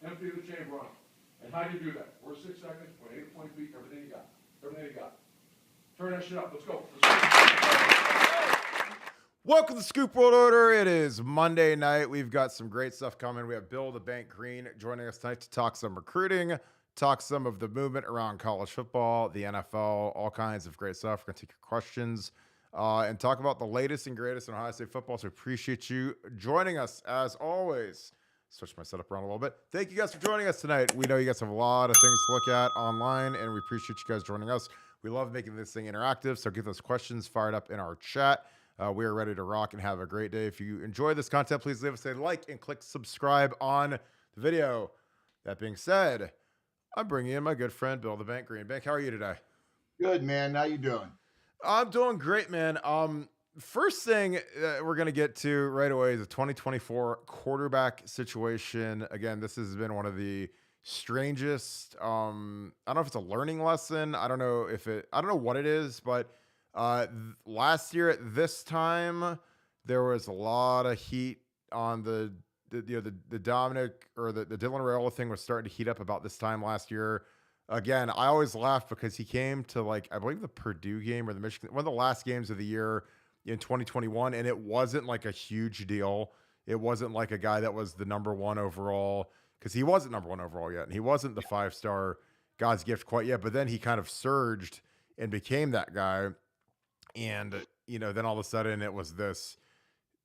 Empty the chamber on them. And how do you do that? 4 to 6 seconds, point A to point B, everything you got. Everything you got. Turn that shit up. Let's go. Welcome to Scoop World Order. It is Monday night. We've got some great stuff coming. We have Bill the Bank Greene joining us tonight to talk some recruiting, talk some of the movement around college football, the NFL, all kinds of great stuff. We're going to take your questions and talk about the latest and greatest in Ohio State football. So appreciate you joining us as always. Switch my setup around a little bit. Thank you guys for joining us tonight. We know you guys have a lot of things to look at online, and we appreciate you guys joining us. We love making this thing interactive, so get those questions fired up in our chat. We are ready to rock and have a great day. If you enjoy this content, please leave us a like and click subscribe on the video. That being said, I'm bringing in my good friend, Bill the Bank Greene. Bank, how are you today? Good, man. How you doing? I'm doing great, man. First thing we're going to get to right away is the 2024 quarterback situation. Again, this has been one of the strangest, I don't know if it's a learning lesson. I don't know what it is, but last year at this time, there was a lot of heat on the Dominic or the Dylan Raiola thing was starting to heat up about this time last year. Again, I always laugh because he came to, like, I believe the Purdue game or the Michigan, one of the last games of the year in 2021, and it wasn't like a huge deal. It wasn't like a guy that was the number one overall, because he wasn't number one overall yet, and he wasn't the 5-star God's gift quite yet, but then he kind of surged and became that guy. And, then all of a sudden it was this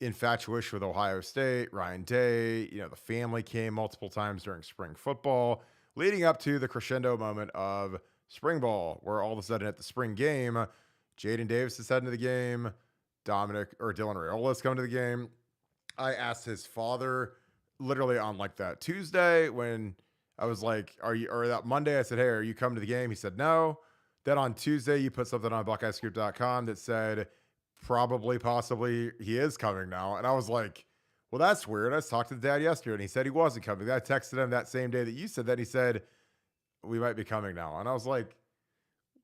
infatuation with Ohio State, Ryan Day, the family came multiple times during spring football, leading up to the crescendo moment of spring ball, where all of a sudden at the spring game, Jaden Davis is heading to the game, Dylan Raiola is coming to the game. I asked his father literally on like that Tuesday when I was like, or that Monday, I said, hey, are you coming to the game? He said, no. Then on Tuesday, you put something on BuckeyeScoop.com that said, probably, possibly, he is coming now. And I was like, well, that's weird. I talked to Dad yesterday, and he said he wasn't coming. I texted him that same day that you said that. He said, we might be coming now. And I was like,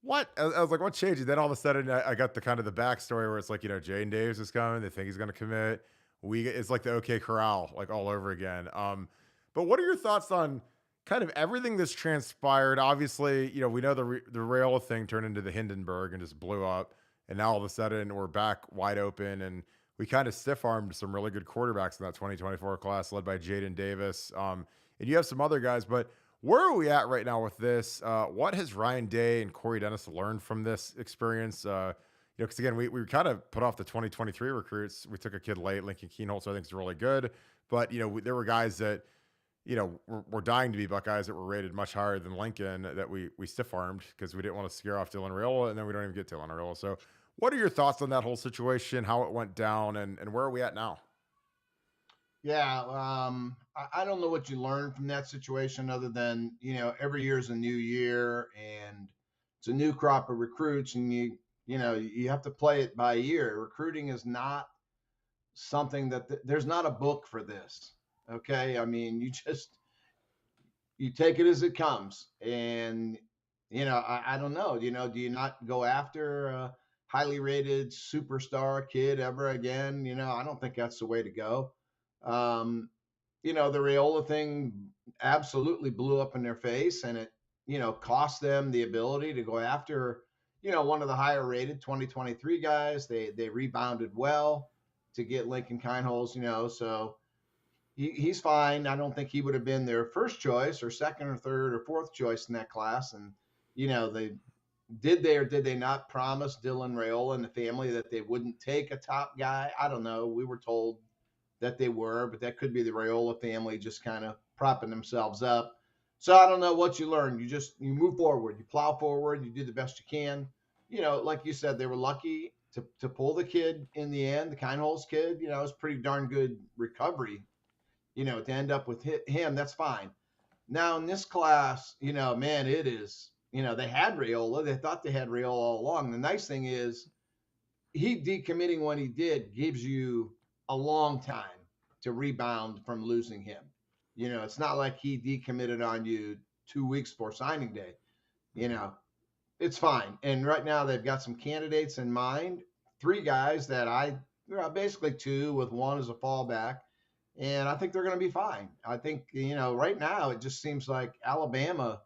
what? I was like, what changed? Then all of a sudden, I got the kind of the backstory where it's like, Jaden Davis is coming. They think he's going to commit. It's like the OK Corral, like all over again. But what are your thoughts on kind of everything that's transpired? Obviously, we know the Raiola thing turned into the Hindenburg and just blew up. And now all of a sudden we're back wide open, and we kind of stiff-armed some really good quarterbacks in that 2024 class led by Jaden Davis. And you have some other guys, but where are we at right now with this? What has Ryan Day and Corey Dennis learned from this experience? Because again, we kind of put off the 2023 recruits. We took a kid late, Lincoln Keenholz, I think is really good. But, there were guys that, we're dying to be Buckeyes that were rated much higher than Lincoln that we stiff-armed because we didn't want to scare off Dylan Raiola, and then we don't even get Dylan Raiola. So what are your thoughts on that whole situation, how it went down, and where are we at now? Yeah, I don't know what you learned from that situation other than, every year is a new year and it's a new crop of recruits, and you have to play it by ear. Recruiting is not something that there's not a book for this. Okay. I mean, you take it as it comes, and, I don't know, do you not go after a highly rated superstar kid ever again? I don't think that's the way to go. Um, the Raiola thing absolutely blew up in their face, and it, cost them the ability to go after, one of the higher rated 2023 guys. They rebounded well to get Lincoln Keenholz, so he's fine. I don't think he would have been their first choice or second or third or fourth choice in that class. And, they or did they not promise Dylan Raiola and the family that they wouldn't take a top guy? I don't know. We were told that they were, but that could be the Raiola family just kind of propping themselves up. So I don't know what you learn. You move forward, you plow forward, you do the best you can. Like you said, they were lucky to pull the kid in the end, the Keenholz kid. It was pretty darn good recovery, to end up with him. That's fine. Now in this class, man, it is, they had Raiola. They thought they had Raiola all along. The nice thing is he decommitting when he did gives you a long time to rebound from losing him. It's not like he decommitted on you 2 weeks before signing day. It's fine. And right now they've got some candidates in mind, 3 guys that basically 2 with 1 as a fallback. and I think they're going to be fine. I think, right now it just seems like Alabama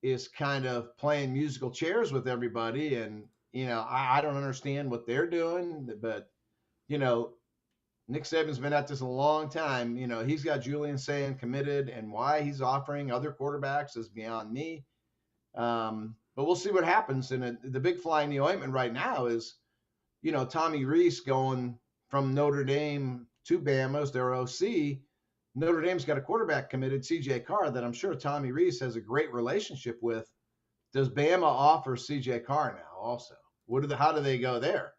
is kind of playing musical chairs with everybody. And, I don't understand what they're doing, but, you know, Nick Saban's been at this a long time. He's got Julian saying committed, and why he's offering other quarterbacks is beyond me. But we'll see what happens. And the big fly in the ointment right now is, Tommy Rees going from Notre Dame to Bama as their OC. Notre Dame's got a quarterback committed, CJ Carr, that I'm sure Tommy Rees has a great relationship with. Does Bama offer CJ Carr now also? How do they go there?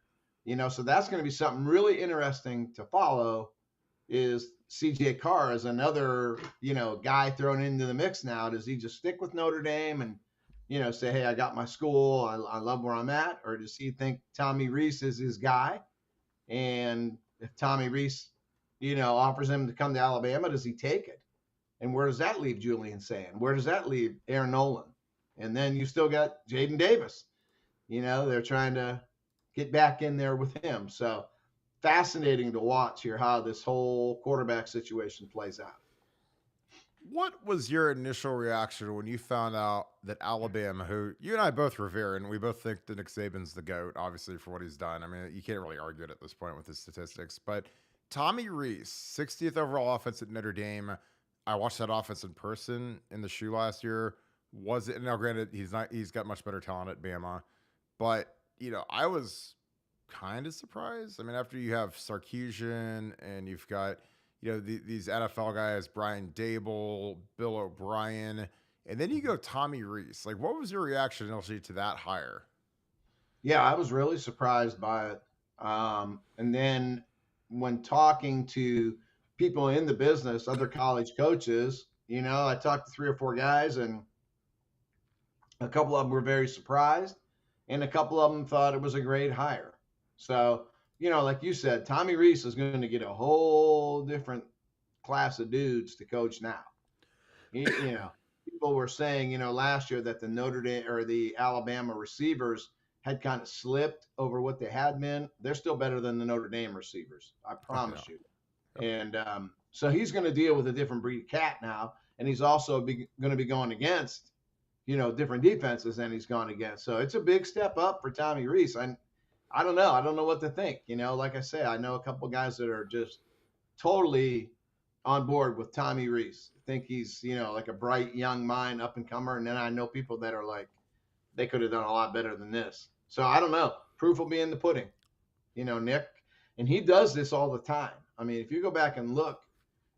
So that's going to be something really interesting to follow. Is CJ Carr as another, guy thrown into the mix now? Does he just stick with Notre Dame and, say, hey, I got my school, I love where I'm at? Or does he think Tommy Rees is his guy? And if Tommy Rees, offers him to come to Alabama, does he take it? And where does that leave Julian Sand? Where does that leave Aaron Nolan? And then you still got Jaden Davis. They're trying to get back in there with him. So fascinating to watch here how this whole quarterback situation plays out. What was your initial reaction when you found out that Alabama, who you and I both revere, and we both think that Nick Saban's the GOAT, obviously, for what he's done. I mean, you can't really argue it at this point with his statistics. But Tommy Rees, 60th overall offense at Notre Dame. I watched that offense in person in the shoe last year. Was it? Now, granted, he's got much better talent at Bama. But, I was kind of surprised. I mean, after you have Sarkisian and you've got these NFL guys, Brian Dable, Bill O'Brien, and then you go Tommy Rees. Like, what was your reaction initially to that hire? Yeah, I was really surprised by it. And then when talking to people in the business, other college coaches, I talked to 3 or 4 guys, and a couple of them were very surprised, and a couple of them thought it was a great hire. So, like you said, Tommy Rees is going to get a whole different class of dudes to coach now. People were saying, last year that the Notre Dame or the Alabama receivers had kind of slipped over what they had been. They're still better than the Notre Dame receivers, I promise you. And so he's going to deal with a different breed of cat now, and he's also going to be going against, different defenses than he's gone against. So it's a big step up for Tommy Rees. I don't know. I don't know what to think. Like I say, I know a couple guys that are just totally on board with Tommy Rees. I think he's, like a bright young mind, up and comer. And then I know people that are like, they could have done a lot better than this. So I don't know. Proof will be in the pudding, Nick. And he does this all the time. I mean, if you go back and look,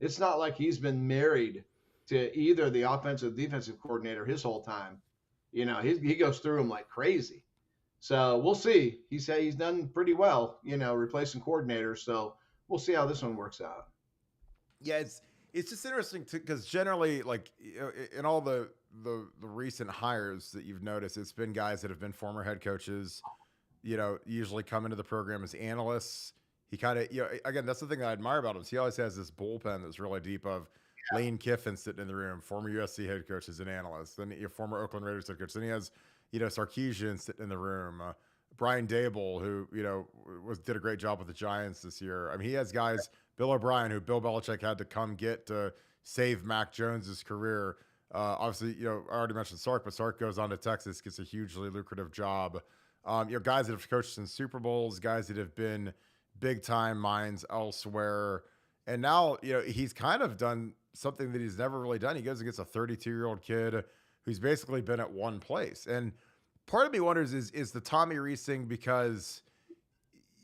it's not like he's been married to either the offensive defensive coordinator his whole time. He goes through them like crazy. So we'll see. He said he's done pretty well, replacing coordinators. So we'll see how this one works out. Yeah, it's just interesting because generally, like in all the recent hires that you've noticed, it's been guys that have been former head coaches. Usually come into the program as analysts. He kind of, again, that's the thing that I admire about him. He always has this bullpen that's really deep of Lane Kiffin sitting in the room, former USC head coach as an analyst, then former Oakland Raiders head coach. Then he has Sarkisian sitting in the room. Brian Dable, who, did a great job with the Giants this year. I mean, he has guys, Bill O'Brien, who Bill Belichick had to come get to save Mac Jones's career. Obviously, I already mentioned Sark, but Sark goes on to Texas, gets a hugely lucrative job. Guys that have coached in Super Bowls, guys that have been big time minds elsewhere. And now, he's kind of done something that he's never really done. He goes against a 32-year-old kid who's basically been at one place. And part of me wonders, is the Tommy Rees thing because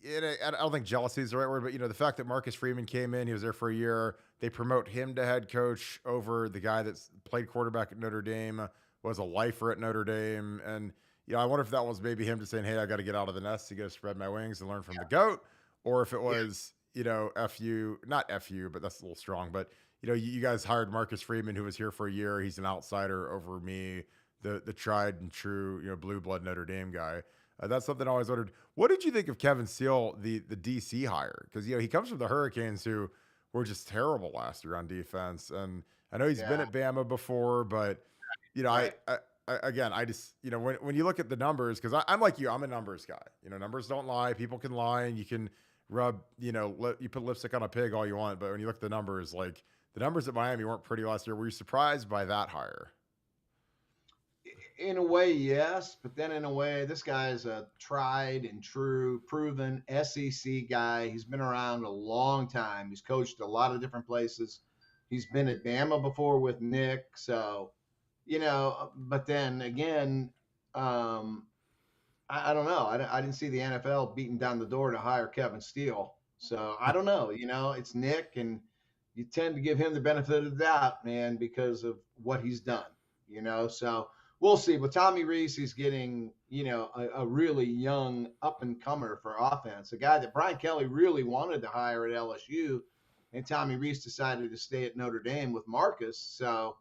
I don't think jealousy is the right word, but the fact that Marcus Freeman came in, he was there for a year. They promote him to head coach over the guy that's played quarterback at Notre Dame, was a lifer at Notre Dame. And, I wonder if that was maybe him just saying, hey, I got to get out of the nest to go spread my wings and learn from the GOAT. Or if it was, F you, not F you, but that's a little strong. But, you guys hired Marcus Freeman, who was here for a year. He's an outsider over me, the tried and true, blue blood Notre Dame guy. That's something I always wondered. What did you think of Kevin Steele, the DC hire? Because, he comes from the Hurricanes, who were just terrible last year on defense. And I know he's been at Bama before, but, right. I just, when you look at the numbers, because I'm like you, I'm a numbers guy. Numbers don't lie. People can lie, and you can you put lipstick on a pig all you want, but when you look at the numbers, like the numbers at Miami weren't pretty last year. Were you surprised by that hire? In a way, yes, but then in a way, this guy is a tried and true, proven SEC guy. He's been around a long time. He's coached a lot of different places. He's been at Bama before with Nick. So, but then again, I don't know. I didn't see the NFL beating down the door to hire Kevin Steele. So I don't know. It's Nick, and you tend to give him the benefit of the doubt, man, because of what he's done. So we'll see. But Tommy Rees, he's getting, a really young up and comer for offense, a guy that Brian Kelly really wanted to hire at LSU, and Tommy Rees decided to stay at Notre Dame with Marcus. So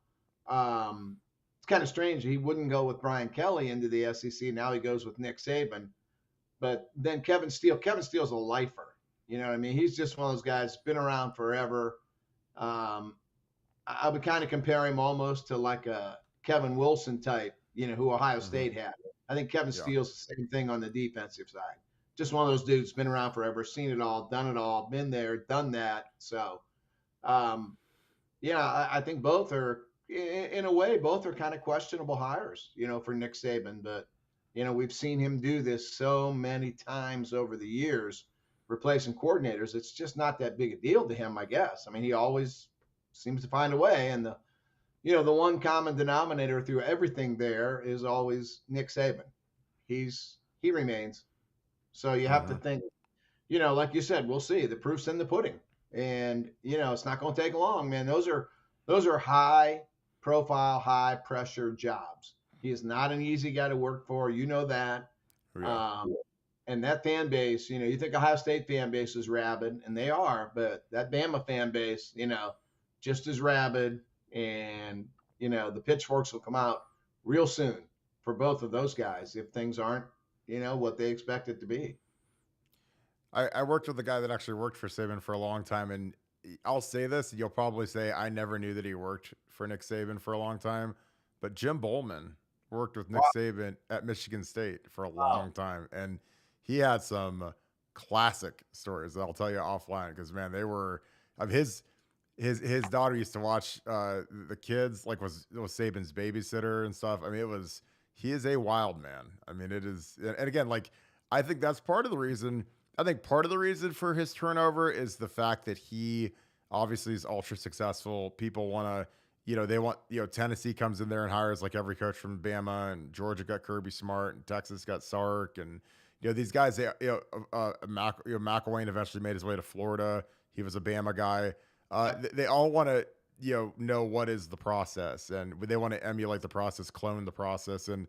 it's kind of strange he wouldn't go with Brian Kelly into the SEC. Now he goes with Nick Saban. But then Kevin Steele's a lifer. You know what I mean? He's just one of those guys, been around forever. I would kind of compare him almost to like a Kevin Wilson type, who Ohio State had. I think Kevin Steele's the same thing on the defensive side. Just one of those dudes, been around forever, seen it all, done it all, been there, done that. So, I think both are, in a way, both are kind of questionable hires, for Nick Saban. But, we've seen him do this so many times over the years, replacing coordinators. It's just not that big a deal to him, I guess. I mean, he always seems to find a way. And the one common denominator through everything there is always Nick Saban. He remains. So you have to think, like you said, we'll see. The proof's in the pudding. And, it's not going to take long, man. Those are high profile, high pressure jobs. He is not an easy guy to work for. You know that. Yeah. And that fan base, you think Ohio State fan base is rabid, and they are, but that Bama fan base, just as rabid. And, the pitchforks will come out real soon for both of those guys if things aren't, what they expect it to be. I worked with a guy that actually worked for Saban for a long time, and I'll say this, you'll probably say I never knew that he worked for Nick Saban for a long time, but Jim Bowman worked with Nick Saban at Michigan State for a long time, and he had some classic stories that I'll tell you offline because, man, they were his daughter used to watch the kids, like was Saban's babysitter and stuff. I mean, he is a wild man. I mean, it is, and again, like I think that's part of the reason. I think part of the reason for his turnover is the fact that he obviously is ultra successful. People want to, Tennessee comes in there and hires like every coach from Bama, and Georgia got Kirby Smart, and Texas got Sark, and these guys. McElwain eventually made his way to Florida. He was a Bama guy. They all want to, know what is the process, and they want to emulate the process, clone the process, and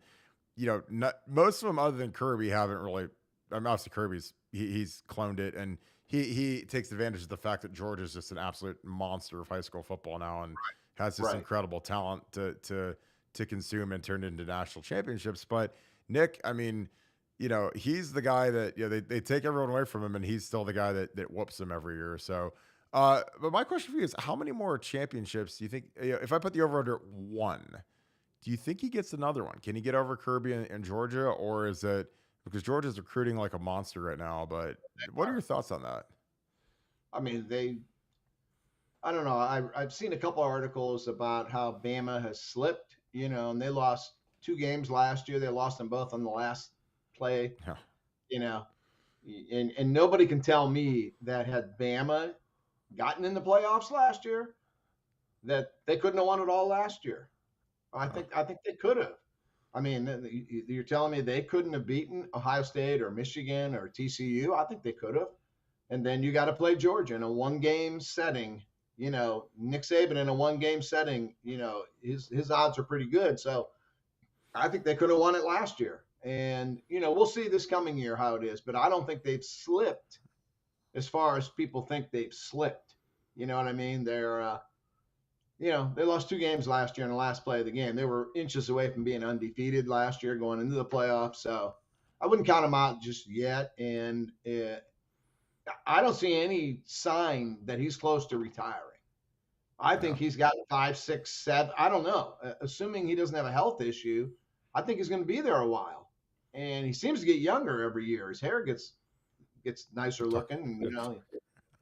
most of them, other than Kirby, haven't really. I mean, obviously Kirby's he's cloned it, and he takes advantage of the fact that Georgia's just an absolute monster of high school football now, and has this incredible talent to consume and turn into national championships. But Nick, I mean, he's the guy that they take everyone away from him, and he's still the guy that whoops them every year. So. But my question for you is, how many more championships do you think, if I put the over-under at 1, do you think he gets another one? Can he get over Kirby in Georgia, or is it because Georgia's recruiting like a monster right now? But what are your thoughts on that? I mean, I don't know. I've seen a couple articles about how Bama has slipped, and they lost 2 games last year. They lost them both on the last play, and nobody can tell me that had Bama gotten in the playoffs last year, that they couldn't have won it all last year. I think they could have. I mean, you're telling me they couldn't have beaten Ohio State or Michigan or TCU? I think they could have. And then you got to play Georgia in a 1-game setting. Nick Saban in a 1-game setting. His odds are pretty good. So I think they could have won it last year. And we'll see this coming year how it is. But I don't think they've slipped as far as people think they've slipped. You know what I mean? They're, they lost 2 games last year in the last play of the game. They were inches away from being undefeated last year going into the playoffs. So I wouldn't count them out just yet. And I don't see any sign that he's close to retiring. I think he's got 5, 6, 7. I don't know. Assuming he doesn't have a health issue, I think he's going to be there a while. And he seems to get younger every year. His hair gets gets nicer looking, and, of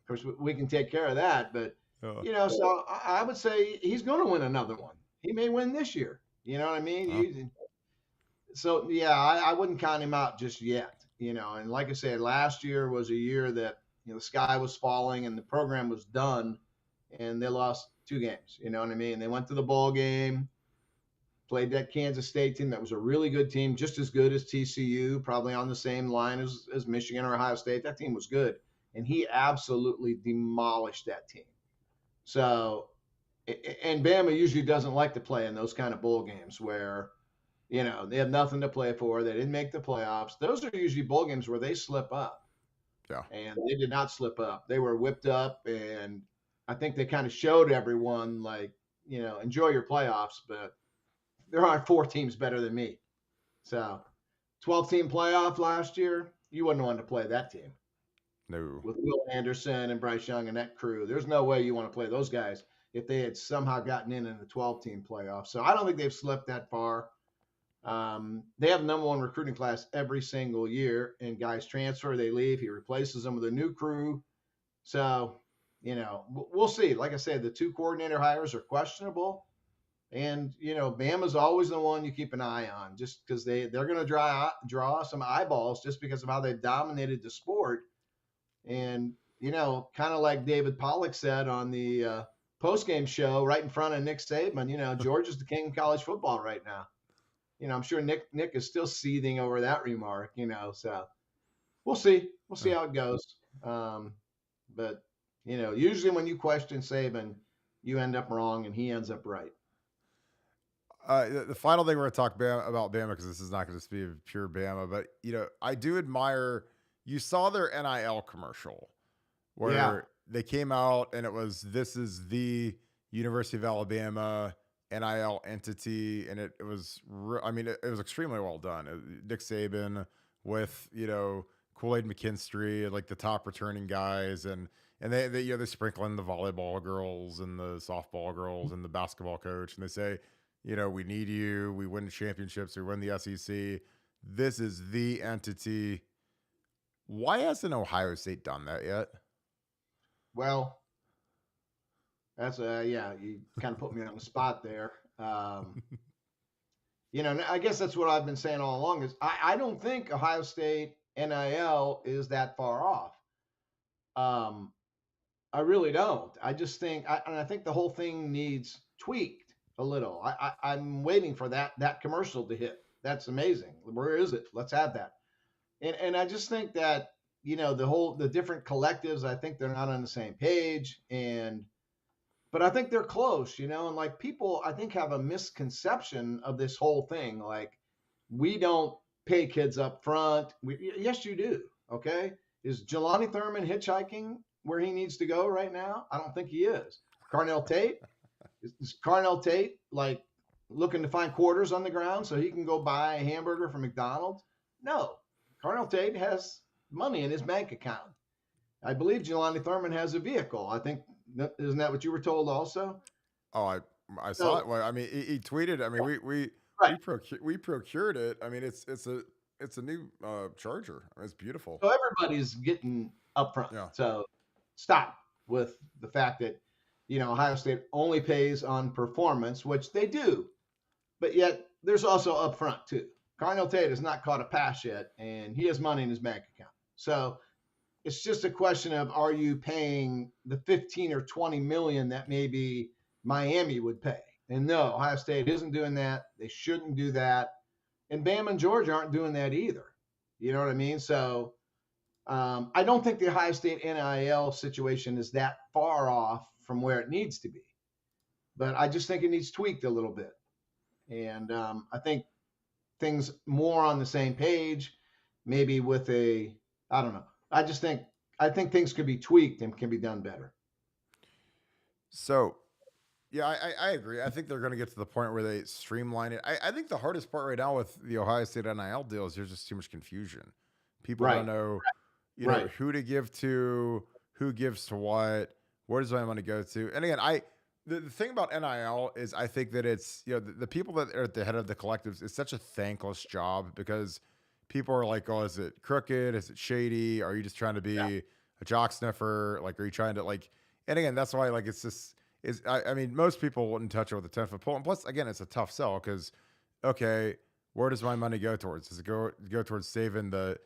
course, we can take care of that. But, Oh, so I would say he's going to win another one. He may win this year. You know what I mean? oh, So yeah, I wouldn't count him out just yet. And like I said, last year was a year that the sky was falling and the program was done, and they lost 2 games. You know what I mean? They went to the bowl game, played that Kansas State team that was a really good team, just as good as TCU, probably on the same line as Michigan or Ohio State. That team was good, and he absolutely demolished that team. So, and Bama usually doesn't like to play in those kind of bowl games where they have nothing to play for. They didn't make the playoffs. Those are usually bowl games where they slip up, yeah. and they did not slip up. They were whipped up, and I think they kind of showed everyone, like, enjoy your playoffs, but there aren't 4 teams better than me. So, 12-team playoff last year, you wouldn't want to play that team No. with Will Anderson and Bryce Young and that crew. There's no way you want to play those guys if they had somehow gotten in the 12-team playoff. So I don't think they've slipped that far. They have the number 1 recruiting class every single year, and guys transfer, they leave. He replaces them with a new crew. So, we'll see. Like I said, the 2 coordinator hires are questionable. And, Bama's always the one you keep an eye on, just because they're going to draw some eyeballs just because of how they've dominated the sport. And, kind of like David Pollock said on the post-game show right in front of Nick Saban, Georgia's the king of college football right now. I'm sure Nick is still seething over that remark, so we'll see. We'll see how it goes. But, usually when you question Saban, you end up wrong and he ends up right. The final thing we're going to talk about Bama, because this is not going to be pure Bama, but I do admire. You saw their NIL commercial where they came out and it was, this is the University of Alabama NIL entity, and it was it was extremely well done. Nick Saban with Kool-Aid McKinstry, like the top returning guys, and they sprinkle in the volleyball girls and the softball girls and the basketball coach, and they say, we need you. We win championships. We win the SEC. This is the entity. Why hasn't Ohio State done that yet? Well, that's you kind of put me on the spot there. I guess that's what I've been saying all along is I don't think Ohio State NIL is that far off. I really don't. I just think, I think the whole thing needs tweaked a little. I'm waiting for that commercial to hit. That's amazing. Where is it? Let's have that. And I just think that, the different collectives, I think they're not on the same page. But I think they're close, and like people, I think, have a misconception of this whole thing. Like, we don't pay kids up front. Yes, you do. Okay. Is Jelani Thurman hitchhiking where he needs to go right now? I don't think he is. Carnell Tate? Is Carnell Tate like looking to find quarters on the ground so he can go buy a hamburger from McDonald's? No. Carnell Tate has money in his bank account. I believe Jelani Thurman has a vehicle. I think, isn't that what you were told also? Oh, I saw it. Well, he tweeted. We procured it. It's a new Charger. It's beautiful. So everybody's getting upfront. Yeah. So stop with the fact that Ohio State only pays on performance, which they do, but yet there's also upfront too. Carnell Tate has not caught a pass yet, and he has money in his bank account. So it's just a question of, are you paying the 15 or 20 million that maybe Miami would pay? And no, Ohio State isn't doing that. They shouldn't do that. And Bama and Georgia aren't doing that either. You know what I mean? So I don't think the Ohio State NIL situation is that far off from where it needs to be. But I just think it needs tweaked a little bit. And I think things more on the same page, maybe with I don't know. I think things could be tweaked and can be done better. So, yeah, I agree. I think they're going to get to the point where they streamline it. I think the hardest part right now with the Ohio State NIL deal is there's just too much confusion. People don't know, know, who to give to, who gives to what, where does my money go to? And again, the thing about NIL is I think that it's, the people that are at the head of the collectives, it's such a thankless job because people are like, oh, is it crooked? Is it shady? Are you just trying to be a jock sniffer? Like, are you trying to like, and again, that's why like it's just I mean, most people wouldn't touch it with a 10-foot pole. And plus, again, it's a tough sell because, okay, where does my money go towards? Does it go towards saving the,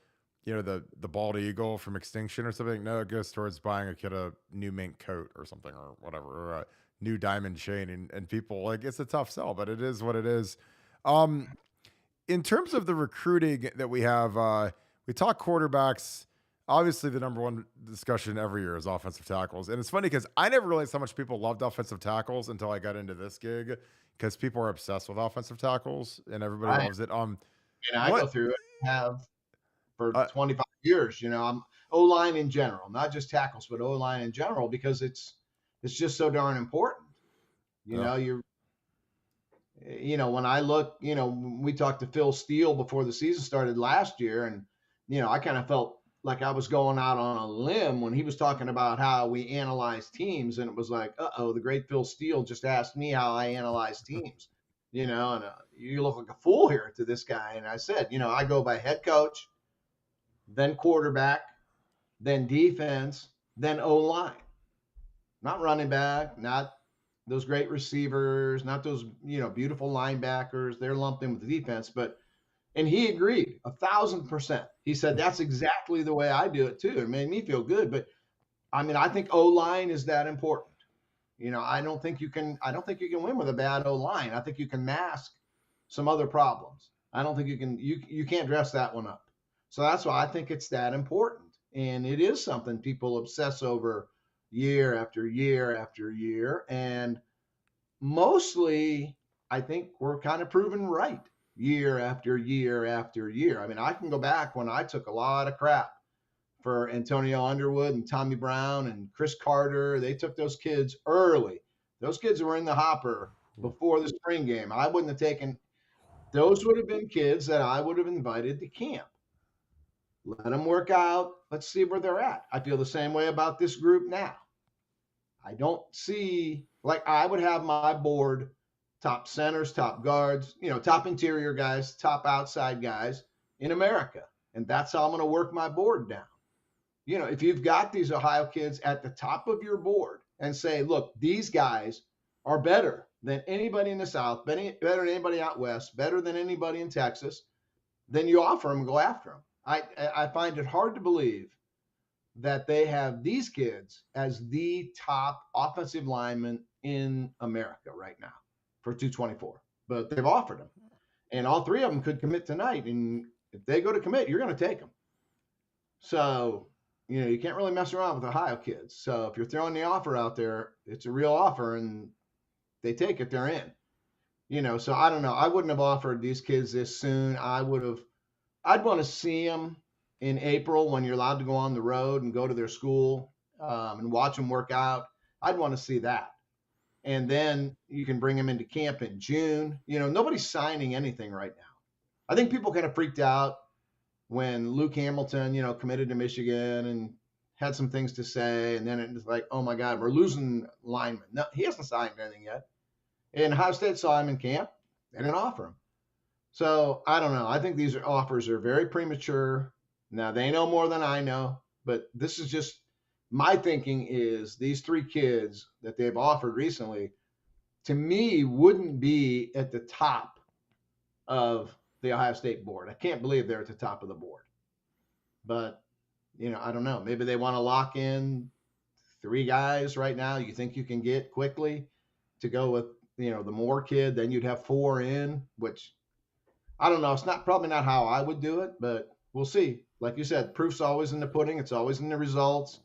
the bald eagle from extinction or something? No, it goes towards buying a kid a new mink coat or something or whatever, or a new diamond chain. And people like, it's a tough sell, but it is what it is. Um, in terms of the recruiting that we have, we talk quarterbacks. Obviously, the number one discussion every year is offensive tackles. And it's funny because I never realized how much people loved offensive tackles until I got into this gig because people are obsessed with offensive tackles and everybody loves it. And I go What? through it, have for Uh, 25 years. I'm O-line in general, not just tackles, but O-line in general, because it's just so darn important. You yeah. know, you're when I look, we talked to Phil Steele before the season started last year, and I kind of felt like I was going out on a limb when he was talking about how we analyze teams, and it was like, uh-oh, the great Phil Steele just asked me how I analyze teams, and you look like a fool here to this guy. And I said, I go by head coach, then quarterback, then defense, then O-line, not running back, not those great receivers, not those, beautiful linebackers. They're lumped in with the defense, and he agreed 1,000%. He said, that's exactly the way I do it too. It made me feel good. But I mean, I think O-line is that important. I don't think you can win with a bad O-line. I think you can mask some other problems. I don't think you can't dress that one up. So that's why I think it's that important. And it is something people obsess over year after year after year. And mostly, I think we're kind of proven right year after year after year. I mean, I can go back when I took a lot of crap for Antonio Underwood and Tommy Brown and Chris Carter. They took those kids early. Those kids were in the hopper before the spring game. I wouldn't have taken those, would have been kids that I would have invited to camp. Let them work out. Let's see where they're at. I feel the same way about this group now. I don't see, like, I would have my board top centers, top guards, top interior guys, top outside guys in America. And that's how I'm going to work my board down. If you've got these Ohio kids at the top of your board and say, look, these guys are better than anybody in the South, better than anybody out West, better than anybody in Texas, then you offer them and go after them. I find it hard to believe that they have these kids as the top offensive linemen in America right now for 224, but they've offered them, and all three of them could commit tonight. And if they go to commit, you're going to take them. So, you can't really mess around with Ohio kids. So if you're throwing the offer out there, it's a real offer, and they take it, they're in. So I don't know. I wouldn't have offered these kids this soon. I'd want to see them in April when you're allowed to go on the road and go to their school and watch them work out. I'd want to see that. And then you can bring them into camp in June. Nobody's signing anything right now. I think people kind of freaked out when Luke Hamilton, committed to Michigan and had some things to say. And then it's like, oh my God, we're losing linemen. No, he hasn't signed anything yet. And Ohio State saw him in camp. They didn't offer him. So I don't know. I think these offers are very premature. Now, they know more than I know, but this is just my thinking is these three kids that they've offered recently, to me, wouldn't be at the top of the Ohio State board. I can't believe they're at the top of the board. But, I don't know. Maybe they want to lock in three guys right now you think you can get quickly to go with, the Moore kid. Then you'd have four in, which I don't know. It's probably not how I would do it, but we'll see. Like you said, proof's always in the pudding. It's always in the results.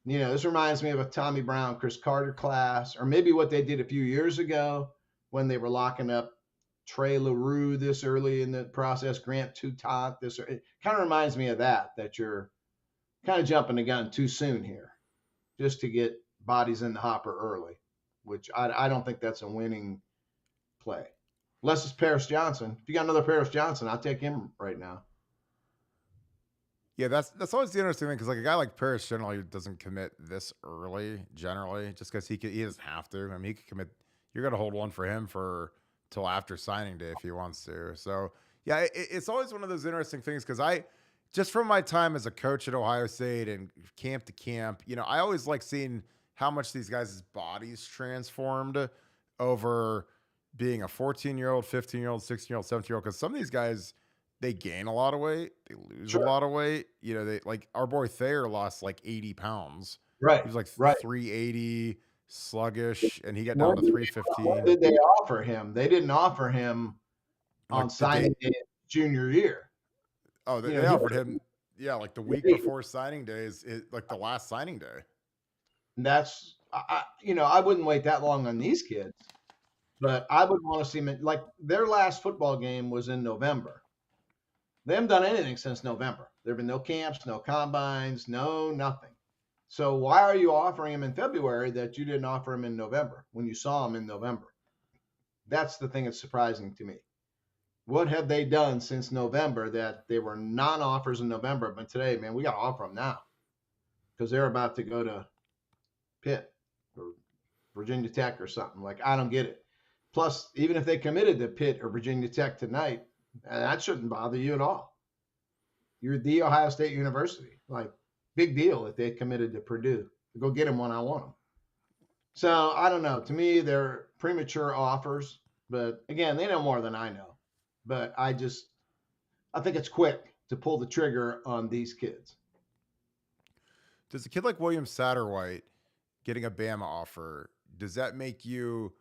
This reminds me of a Tommy Brown, Chris Carter class, or maybe what they did a few years ago when they were locking up Trey LaRue this early in the process, Grant Toutant this. It kind of reminds me of that you're kind of jumping the gun too soon here just to get bodies in the hopper early, which I don't think that's a winning play. Unless it's Paris Johnson. If you got another Paris Johnson, I'll take him right now. Yeah, that's always the interesting thing because like a guy like Paris generally doesn't commit this early generally just because he doesn't have to. I mean, he could commit. You're gonna hold one for him for till after signing day if he wants to. So Yeah, it's always one of those interesting things because just from my time as a coach at Ohio State and camp to camp, I always like seeing how much these guys' bodies transformed over being a 14-year-old, 15-year-old, 16-year-old, 17-year-old. Because some of these guys, they gain a lot of weight, they lose a Sure. lot of weight. They like our boy Thayer lost like 80 pounds. Right. He was like Right. 380, sluggish, and he got down What to what 315. did they offer him? They didn't offer him on Like the day, signing day junior year. oh, they, You know, they he offered him, yeah, like the week was, before signing day like the last signing day. that's I wouldn't wait that long on these kids, but I would want to see them like their last football game was in November. They haven't done anything since November. There have been no camps, no combines, no nothing. So why are you offering him in February that you didn't offer him in November when you saw him in November? That's the thing that's surprising to me. What have they done since November that they were non-offers in November, but today, man, we got to offer them now because they're about to go to Pitt or Virginia Tech or something. Like, I don't get it. Plus, even if they committed to Pitt or Virginia Tech tonight, that shouldn't bother you at all. You're the Ohio State University. Like, big deal if they committed to Purdue. Go get them when I want them. So I don't know. To me, they're premature offers. But again, they know more than I know. But I think it's quick to pull the trigger on these kids. Does a kid like William Satterwhite getting a Bama offer, does that make you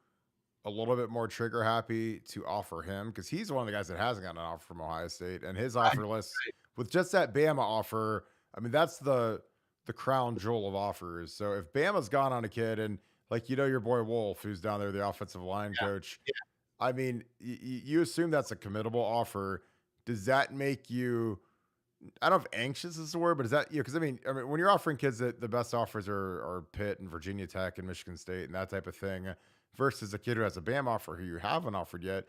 a little bit more trigger happy to offer him? Because he's one of the guys that hasn't gotten an offer from Ohio State, and his offer list with just that Bama offer, I mean, that's the crown jewel of offers. So if Bama's gone on a kid, and like your boy Wolf, who's down there, the offensive line coach, Yeah. I mean, you assume that's a committable offer. Does that make you? I don't know if anxious is the word, but is that because I mean, when you're offering kids that the best offers are Pitt and Virginia Tech and Michigan State and that type of thing, versus a kid who has a BAM offer who you haven't offered yet,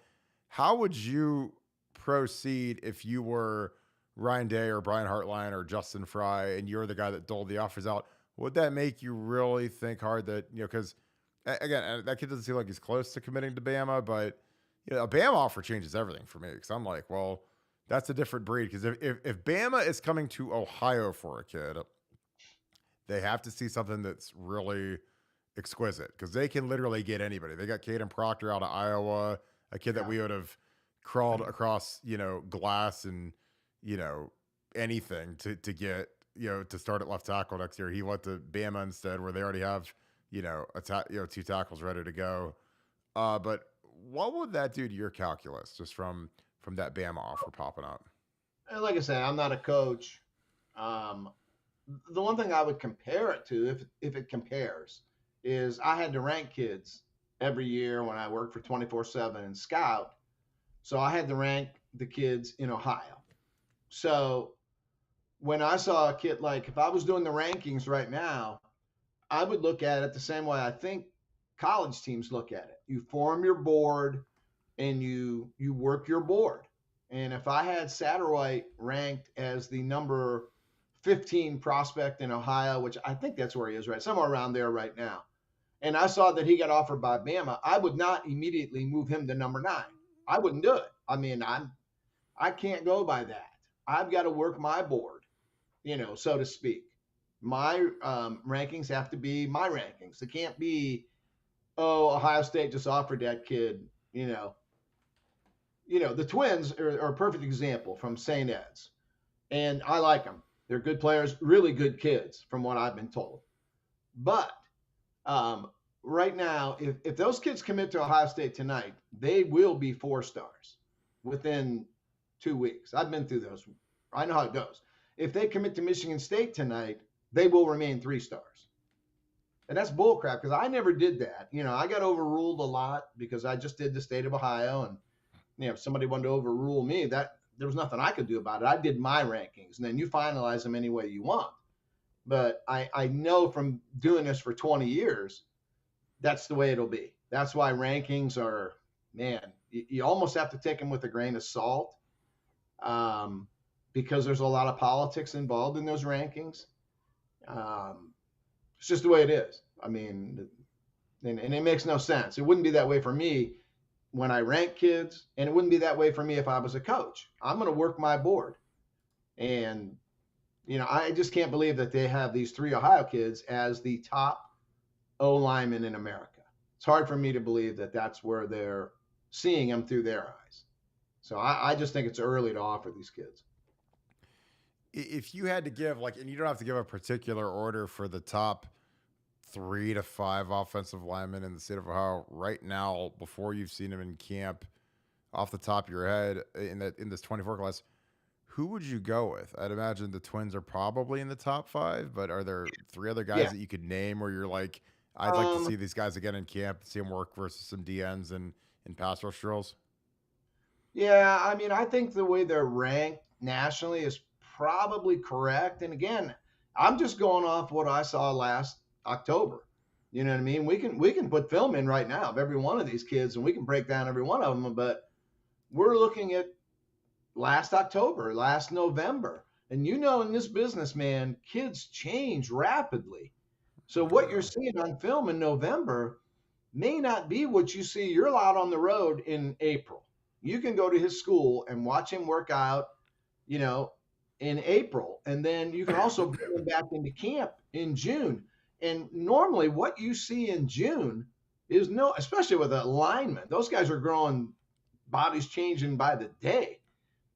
how would you proceed if you were Ryan Day or Brian Hartline or Justin Fry and you're the guy that doled the offers out? Would that make you really think hard that because again that kid doesn't seem like he's close to committing to Bama, but a Bama offer changes everything for me because I'm like, well. That's a different breed because if Bama is coming to Ohio for a kid, they have to see something that's really exquisite because they can literally get anybody. They got Caden Proctor out of Iowa, a kid that we would have crawled across, glass and, anything to get, to start at left tackle next year. He went to Bama instead where they already have, two tackles ready to go. But what would that do to your calculus just from that Bama offer popping up? And like I say, I'm not a coach. The one thing I would compare it to, if it compares, is I had to rank kids every year when I worked for 24/7 and Scout. So I had to rank the kids in Ohio. So when I saw a kid, like if I was doing the rankings right now, I would look at it the same way I think college teams look at it. You form your board and you work your board. And if I had Satterwhite ranked as the number 15 prospect in Ohio, which I think that's where he is, right? Somewhere around there right now. And I saw that he got offered by Bama, I would not immediately move him to number 9. I wouldn't do it. I mean, I can't go by that. I've got to work my board, so to speak. My rankings have to be my rankings. It can't be, Ohio State just offered that kid, the Twins are a perfect example from St. Ed's. And I like them. They're good players, really good kids, from what I've been told. But right now, if those kids commit to Ohio State tonight, they will be 4 stars within 2 weeks. I've been through those. I know how it goes. If they commit to Michigan State tonight, they will remain 3 stars. And that's bullcrap because I never did that. I got overruled a lot because I just did the state of Ohio. And, if somebody wanted to overrule me, that there was nothing I could do about it. I did my rankings, and then you finalize them any way you want. But I know from doing this for 20 years, that's the way it'll be. That's why rankings are, man, you almost have to take them with a grain of salt because there's a lot of politics involved in those rankings. It's just the way it is. I mean, and it makes no sense. It wouldn't be that way for me when I rank kids, and it wouldn't be that way for me if I was a coach. I'm going to work my board. And, I just can't believe that they have these 3 Ohio kids as the top O linemen in America. It's hard for me to believe that that's where they're seeing them through their eyes. So I just think it's early to offer these kids. If you had to give, like, and you don't have to give a particular order for the top 3 to 5 offensive linemen in the state of Ohio right now, before you've seen them in camp, off the top of your head in this 24 class, who would you go with? I'd imagine the Twins are probably in the top 5, but are there 3 other guys that you could name where you're like, I'd like to see these guys again in camp, see them work versus some DNs and in pass rush drills? Yeah, I mean, I think the way they're ranked nationally is probably correct. And again, I'm just going off what I saw last October. You know what I mean? We can put film in right now of every one of these kids, and we can break down every one of them. But we're looking at last October, last November, and in this business, man, kids change rapidly. So what you're seeing on film in November may not be what you see. You're out on the road in April. You can go to his school and watch him work out, in April. And then you can also bring him back into camp in June. And normally what you see in June is especially with a lineman, those guys are growing, bodies changing by the day.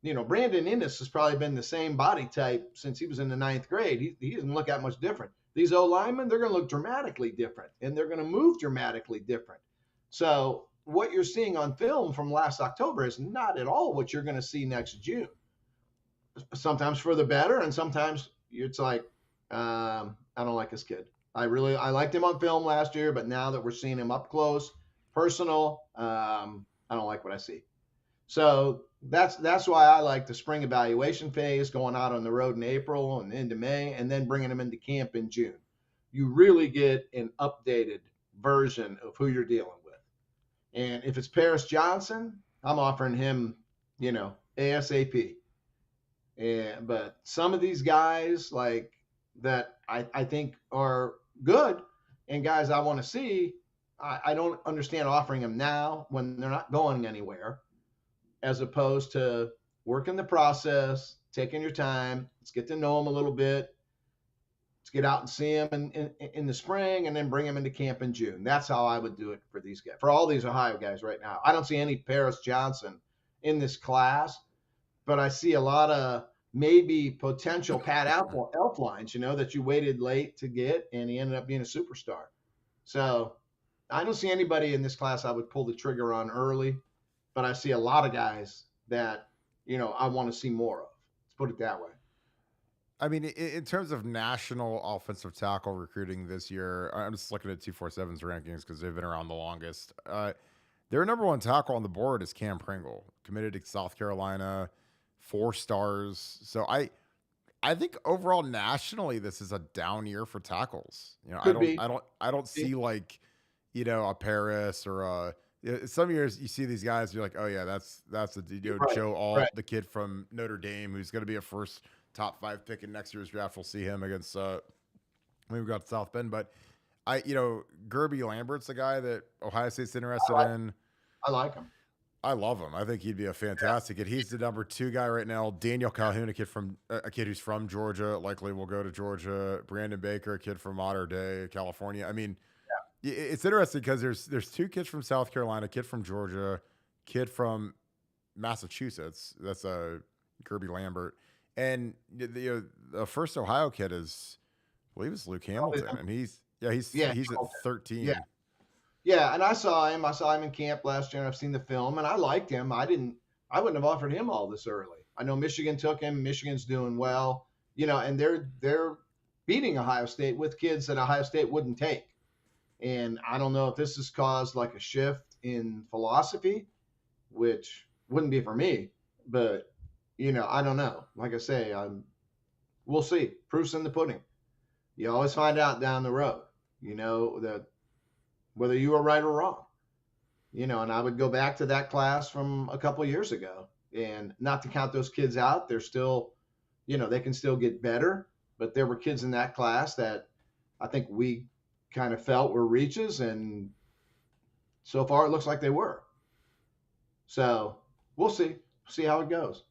Brandon Innes has probably been the same body type since he was in the 9th grade. He doesn't look that much different. These O linemen, they're going to look dramatically different, and they're going to move dramatically different. So what you're seeing on film from last October is not at all what you're going to see next June. Sometimes for the better, and sometimes it's like, I don't like this kid. I liked him on film last year, but now that we're seeing him up close, personal, I don't like what I see. So that's why I like the spring evaluation phase, going out on the road in April and into May, and then bringing them into camp in June. You really get an updated version of who you're dealing with. And if it's Paris Johnson, I'm offering him, ASAP. But some of these guys like that I think are good and guys I want to see, I don't understand offering them now when they're not going anywhere, as opposed to working the process, taking your time. Let's get to know them a little bit. Let's get out and see them in the spring, and then bring them into camp in June. That's how I would do it for these guys, for all these Ohio guys right now. I don't see any Paris Johnson in this class, but I see a lot of maybe potential Pat Elflines, that you waited late to get, and he ended up being a superstar. So I don't see anybody in this class I would pull the trigger on early, but I see a lot of guys that, I want to see more of. Let's put it that way. I mean, in terms of national offensive tackle recruiting this year, I'm just looking at 247's rankings because they've been around the longest. Their number 1 tackle on the board is Cam Pringle, committed to South Carolina, 4 stars. So I think overall nationally, this is a down year for tackles. I don't see like, a Paris or some years you see these guys, you're like, oh yeah, that's Joe Alt, the kid from Notre Dame, who's going to be a first top 5 pick in next year's draft. We'll see him against, we've got South Bend, but Gerby Lambert's the guy that Ohio State's interested in. I like him. I love him. I think he'd be a fantastic kid. He's the number 2 guy right now. Daniel Calhoun, a kid who's from Georgia, likely will go to Georgia. Brandon Baker, a kid from Mater Dei, California. I mean, it's interesting because there's 2 kids from South Carolina, a kid from Georgia, kid from Massachusetts. That's Gerby Lambert. And the first Ohio kid is, I believe it's Luke Hamilton, and he's at 13. Yeah, and I saw him in camp last year, and I've seen the film, and I liked him. I wouldn't have offered him all this early. I know Michigan took him. Michigan's doing well, and they're beating Ohio State with kids that Ohio State wouldn't take. And I don't know if this has caused like a shift in philosophy, which wouldn't be for me, but I don't know. Like I say, we'll see. Proof's in the pudding. You always find out down the road, that whether you were right or wrong, and I would go back to that class from a couple of years ago, and not to count those kids out. They're still, they can still get better, but there were kids in that class that I think we kind of felt were reaches, and so far it looks like they were. So we'll see how it goes.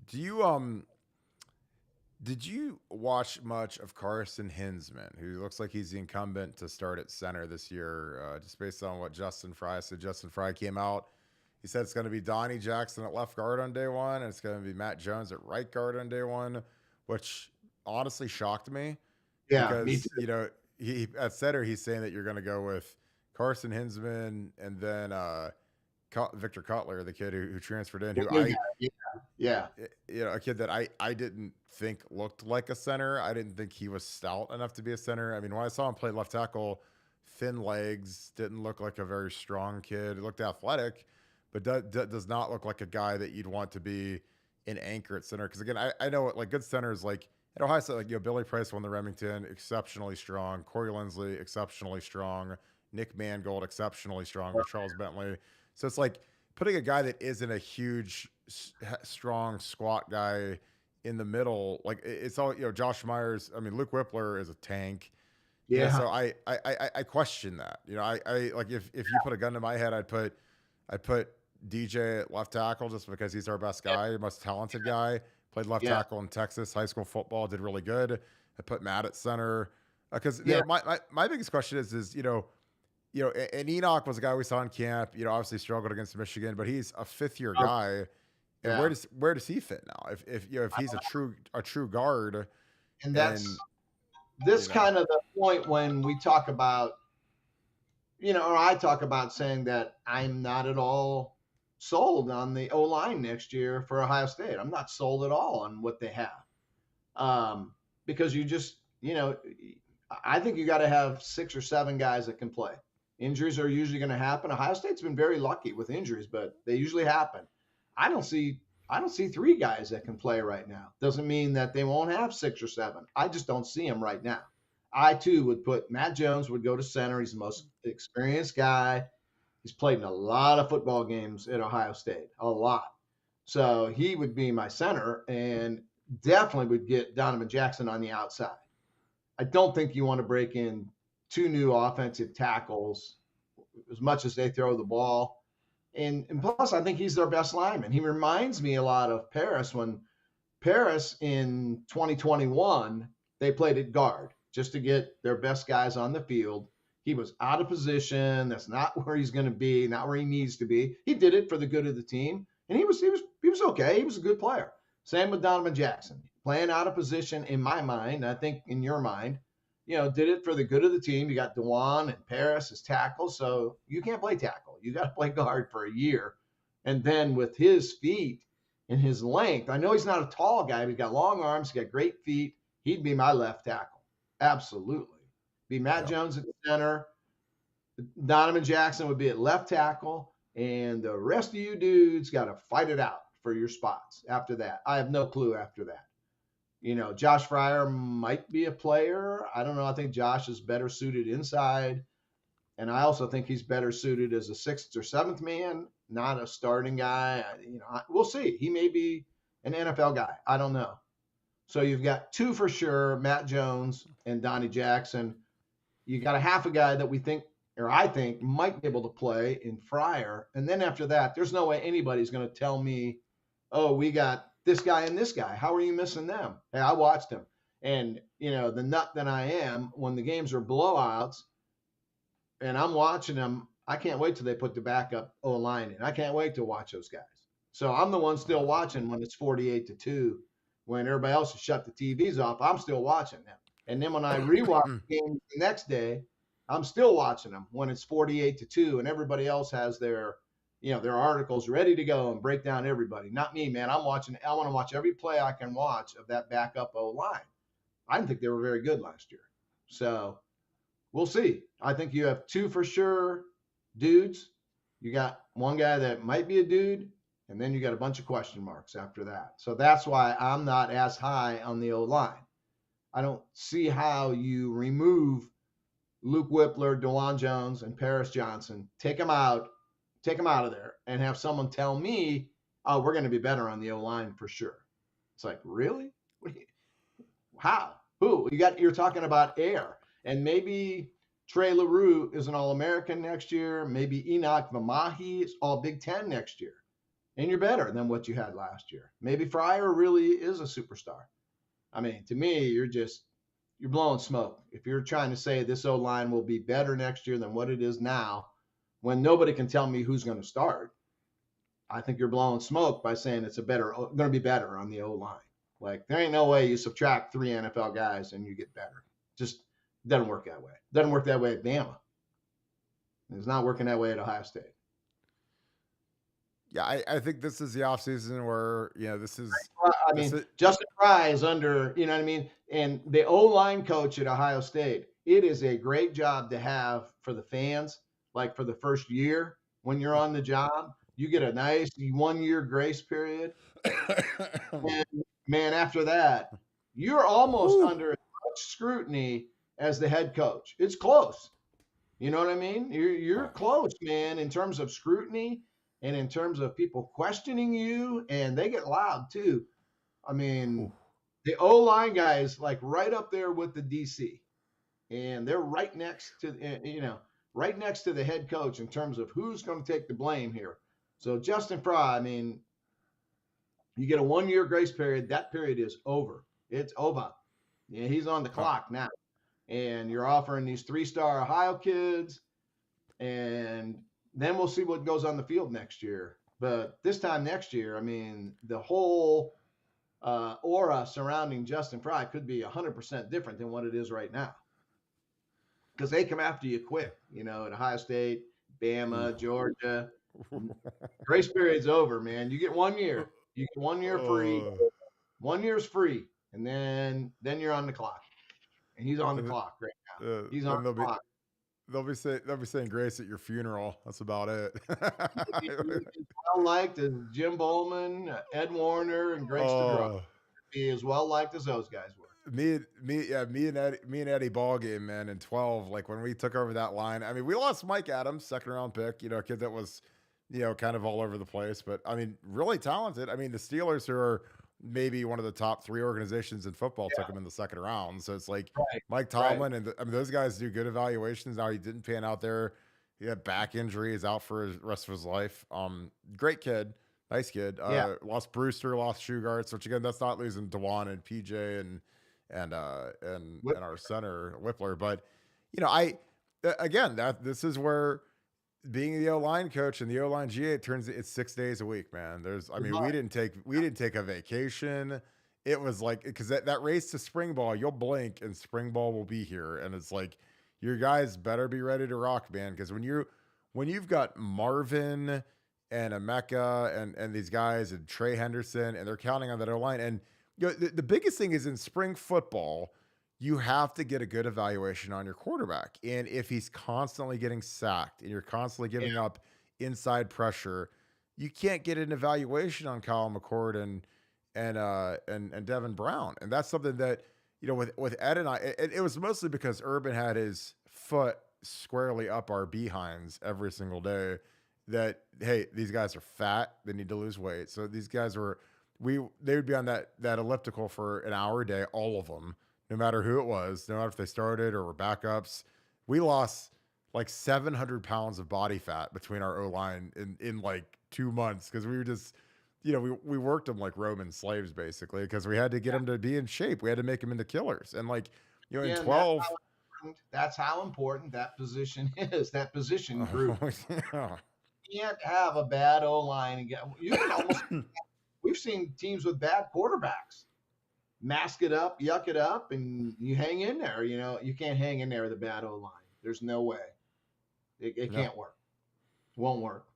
Do you did you watch much of Carson Hinsman, who looks like he's the incumbent to start at center this year, just based on what Justin Fry said? Justin Fry came out. He said it's going to be Donnie Jackson at left guard on day one, and it's going to be Matt Jones at right guard on day one, which honestly shocked me Yeah, me because, too. he at center, he's saying that you're going to go with Carson Hinsman and then Victor Cutler, the kid who transferred in, The who new guy. Yeah, yeah, a kid that I didn't think looked like a center. I didn't think he was stout enough to be a center. I mean, when I saw him play left tackle, thin legs, didn't look like a very strong kid. He looked athletic, but does not look like a guy that you'd want to be an anchor at center. Because again, I know like good centers like at Ohio State, like Billy Price won the Remington, exceptionally strong. Corey Lindsley, exceptionally strong. Nick Mangold, exceptionally strong. With Charles Bentley. So it's like putting a guy that isn't a huge, strong, squat guy in the middle. Like it's all Josh Myers. I mean, Luke Whippler is a tank. yeah, So I question that. I like if you put a gun to my head, I'd put DJ at left tackle just because he's our best guy, most talented guy. Played left yeah. tackle in Texas high school football, did really good. I put Matt at center because Yeah. my biggest question is and Enoch was a guy we saw in camp. Obviously struggled against Michigan, but he's a fifth year Oh, guy. And yeah. where does he fit now? If he's a true guard, And and this you know, kind of the point when we talk about, or I talk about saying that I'm not at all sold on the O line next year for Ohio State. I'm not sold at all on what they have. Because you just, I think you got to have 6 or 7 guys that can play. Injuries are usually going to happen. Ohio State's been very lucky with injuries, but they usually happen. I don't see I don't see 3 guys that can play right now. Doesn't mean that they won't have 6 or 7. I just don't see them right now. I too would put Matt Jones would go to center. He's the most experienced guy. He's played in a lot of football games at Ohio State, a lot. So he would be my center and definitely would get Donovan Jackson on the outside. I don't think you want to break in 2 new offensive tackles as much as they throw the ball. And plus, I think he's their best lineman. He reminds me a lot of Paris when Paris in 2021, they played at guard just to get their best guys on the field. He was out of position. That's not where he's going to be, not where he needs to be. He did it for the good of the team, and he was okay. He was a good player. Same with Donovan Jackson, playing out of position in my mind. I think in your mind, did it for the good of the team. You got Dewan and Paris as tackles, so you can't play tackle. You got to play guard for a year, and then with his feet and his length. I know he's not a tall guy, but he's got long arms, he's got great feet. He'd be my left tackle. Absolutely. Be Matt yeah. Jones at the center. Donovan Jackson would be at left tackle. And the rest of you dudes got to fight it out for your spots after that. I have no clue after that. Josh Fryer might be a player. I don't know. I think Josh is better suited inside. And I also think he's better suited as a 6th or 7th man, not a starting guy. We'll see. He may be an NFL guy. I don't know. So you've got 2 for sure, Matt Jones and Donnie Jackson. You got a half a guy that we think, or I think, might be able to play in Fryer. And then after that, there's no way anybody's going to tell me, oh, we got this guy and this guy. How are you missing them? Hey, I watched them. And, the nut that I am, when the games are blowouts, and I'm watching them. I can't wait till they put the backup O line in. I can't wait to watch those guys. So I'm the one still watching when it's 48-2. When everybody else has shut the TVs off, I'm still watching them. And then when I rewatch the game the next day, I'm still watching them when it's 48-2, and everybody else has their articles ready to go and break down everybody. Not me, man. I want to watch every play I can watch of that backup O line. I didn't think they were very good last year. So we'll see. I think you have 2 for sure dudes. You got one guy that might be a dude, and then you got a bunch of question marks after that. So that's why I'm not as high on the O-line. I don't see how you remove Luke Whippler, DeJuan Jones, and Paris Johnson, take them out of there, and have someone tell me, oh, we're going to be better on the O-line for sure. It's like, really? How? Who? You're talking about air. And maybe Trey LaRue is an All-American next year. Maybe Enoch Vamahi is all Big Ten next year. And you're better than what you had last year. Maybe Fryer really is a superstar. I mean, to me, you're blowing smoke. If you're trying to say this O-line will be better next year than what it is now, when nobody can tell me who's going to start, I think you're blowing smoke by saying it's going to be better on the O-line. Like, there ain't no way you subtract 3 NFL guys and you get better. Just doesn't work that way. Doesn't work that way at Bama. It's not working that way at Ohio State. Yeah, I think this is the offseason where, this is. I mean, Justin Fry is under, you know what I mean? And the O-line coach at Ohio State, it is a great job to have for the fans, like for the first year when you're on the job. You get a nice 1-year grace period. And, man, after that, you're almost under as much scrutiny as the head coach. It's close. You know what I mean? You're close, man, in terms of scrutiny and in terms of people questioning you, and they get loud too. I mean, the O-line guys like right up there with the DC, and they're right next to the head coach in terms of who's going to take the blame here. So Justin Fry, I mean, you get a 1-year grace period. That period is over. It's over. Yeah, he's on the clock now. And you're offering these 3-star Ohio kids, and then we'll see what goes on the field next year. But this time next year, I mean, the whole aura surrounding Justin Fry could be 100% different than what it is right now. Because they come after you quick, at Ohio State, Bama, Georgia. Grace period's over, man. You get 1 year. You get 1 year free. 1 year's free, and then you're on the clock. And he's on the clock right now. He's on the clock. They'll be saying grace at your funeral. That's about it. He's well liked as Jim Bowman, Ed Warner, and Greg Stadrug. He is well liked as those guys were. Me and Eddie ball game, man, in 12. Like when we took over that line, I mean, we lost Mike Adams, 2nd round pick. A kid that was, kind of all over the place, but I mean, really talented. I mean, the Steelers, who are maybe one of the top 3 organizations in football, took him in the 2nd round. So it's like Mike Tomlin and those guys do good evaluations. Now he didn't pan out there. He had back injury, is out for the rest of his life. Great kid, nice kid. Lost Brewster, lost Shugarts, which again, that's not losing Dewan and PJ and our center Whippler. But this is where being the O-line coach and the O-line GA, it's 6 days a week, man. We didn't take a vacation. It was like, because that race to spring ball, you'll blink and spring ball will be here. And it's like, your guys better be ready to rock, man. Because when you've got Marvin and Emeka and these guys and Trey Henderson, and they're counting on that O-line. And the biggest thing is in spring football, you have to get a good evaluation on your quarterback. And if he's constantly getting sacked and you're constantly giving up inside pressure, you can't get an evaluation on Kyle McCord and Devin Brown. And that's something that, with Ed and I, it was mostly because Urban had his foot squarely up our behinds every single day that, hey, these guys are fat. They need to lose weight. So these guys they would be on that elliptical for an hour a day, all of them. No matter who it was, no matter if they started or were backups, we lost like 700 pounds of body fat between our O-line in like 2 months. Cause we were just, we worked them like Roman slaves basically. Cause we had to get them to be in shape. We had to make them into killers. And like, in 12, that's how important that position is, that position group. Yeah. You can't have a bad O-line. We've seen teams with bad quarterbacks mask it up, yuck it up, and you hang in there. You can't hang in there with a bad O-line. There's no way. It can't work. It won't work.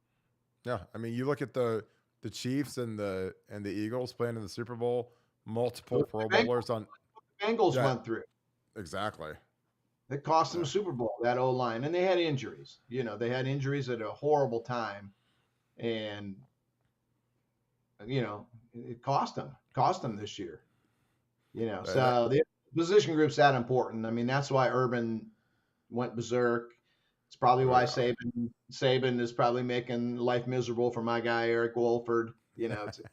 Yeah, I mean, you look at the Chiefs and the Eagles playing in the Super Bowl, multiple Pro Bowlers on. The Bengals went through. Exactly. It cost them Super Bowl, that O-line, and they had injuries. They had injuries at a horrible time, and it cost them this year. So the position group's that important. I mean, that's why Urban went berserk. It's probably why Saban is probably making life miserable for my guy Eric Wolford. The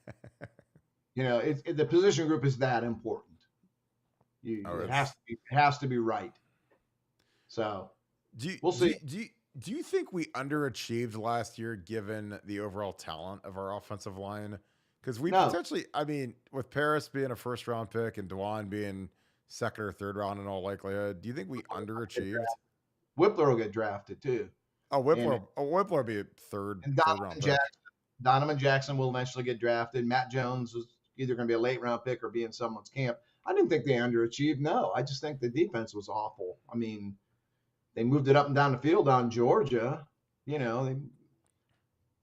position group is that important. It has to be right. So We'll see. Do you think we underachieved last year given the overall talent of our offensive line? Because we No, potentially, I mean, with Paris being a first round pick and Dewan being second or third round in all likelihood, do you think we underachieved? Whippler will get drafted too, and Whippler will be a third and round pick. Donovan Jackson will eventually get drafted. Matt Jones is either going to be a late round pick or be in someone's camp. I didn't think they underachieved. No, I just think the defense was awful. I mean, they moved it up and down the field on Georgia. You know, they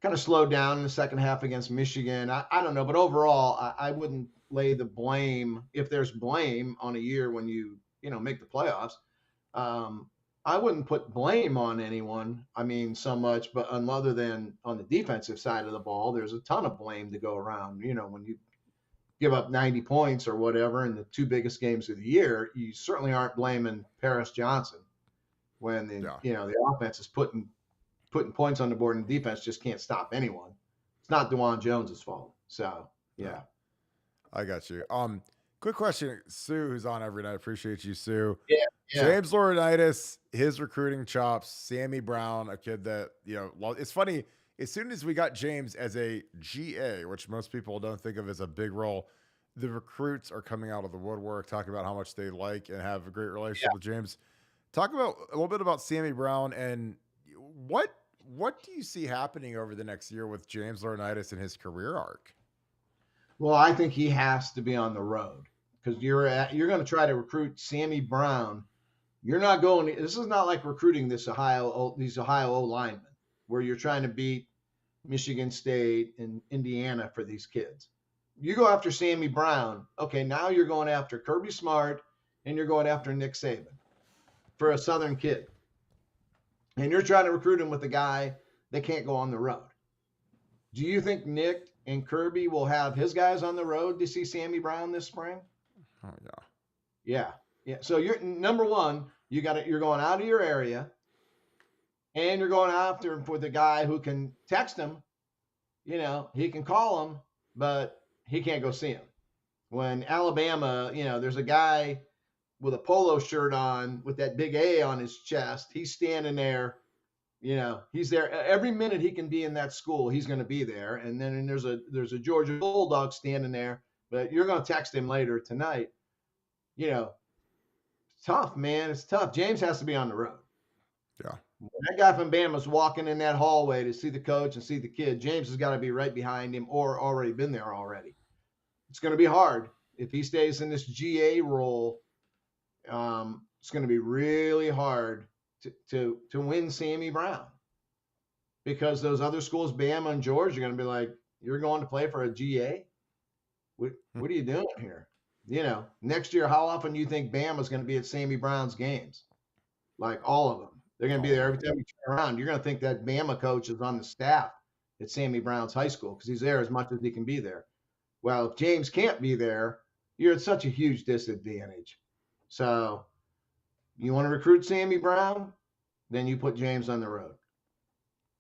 kind of slowed down in the second half against Michigan. I don't know, but overall, I wouldn't lay the blame, if there's blame on a year when you know, make the playoffs. Um, I wouldn't put blame on anyone. I mean, so much, but other than on the defensive side of the ball, there's a ton of blame to go around. You know, when you give up 90 points or whatever in the two biggest games of the year, you certainly aren't blaming Paris Johnson when the the offense is putting points on the board and the defense just can't stop anyone. It's not DeJuan Jones's fault. So yeah. I got you. Quick question, Sue, who's on every night. Appreciate you, Sue. Yeah. James Laurinaitis, his recruiting chops, Sammy Brown, a kid that, it's funny. As soon as we got James as a GA, which most people don't think of as a big role, the recruits are coming out of the woodwork, talking about how much they like and have a great relationship with James. Talk about a little bit about Sammy Brown and what do you see happening over the next year with James Laurinaitis and his career arc? Well, I think he has to be on the road because you're going to try to recruit Sammy Brown. You're not going. This is not like recruiting these Ohio O linemen where you're trying to beat Michigan State and Indiana for these kids. You go after Sammy Brown. Okay, now you're going after Kirby Smart and you're going after Nick Saban for a Southern kid. And you're trying to recruit him with a guy that can't go on the road. Do you think Nick and Kirby will have his guys on the road to see Sammy Brown this spring? Oh yeah. So you're number one. You're going out of your area, and you're going after him for the guy who can text him. You know, he can call him, but he can't go see him. When Alabama, there's a guy with a polo shirt on with that big A on his chest. He's standing there, he's there every minute he can be in that school. He's going to be there. And then there's a Georgia Bulldog standing there, but you're going to text him later tonight. It's tough, man. It's tough. James has to be on the road. Yeah. When that guy from Bama's walking in that hallway to see the coach and see the kid, James has got to be right behind him or already been there already. It's going to be hard if he stays in this GA role. It's going to be really hard to win Sammy Brown because those other schools, Bama and Georgia, are going to be like, you're going to play for a GA? What are you doing here? Next year, how often do you think Bama's going to be at Sammy Brown's games? Like all of them. They're going to be there every time you turn around. You're going to think that Bama coach is on the staff at Sammy Brown's high school because he's there as much as he can be there. Well, if James can't be there, you're at such a huge disadvantage. So you want to recruit Sammy Brown, then you put James on the road.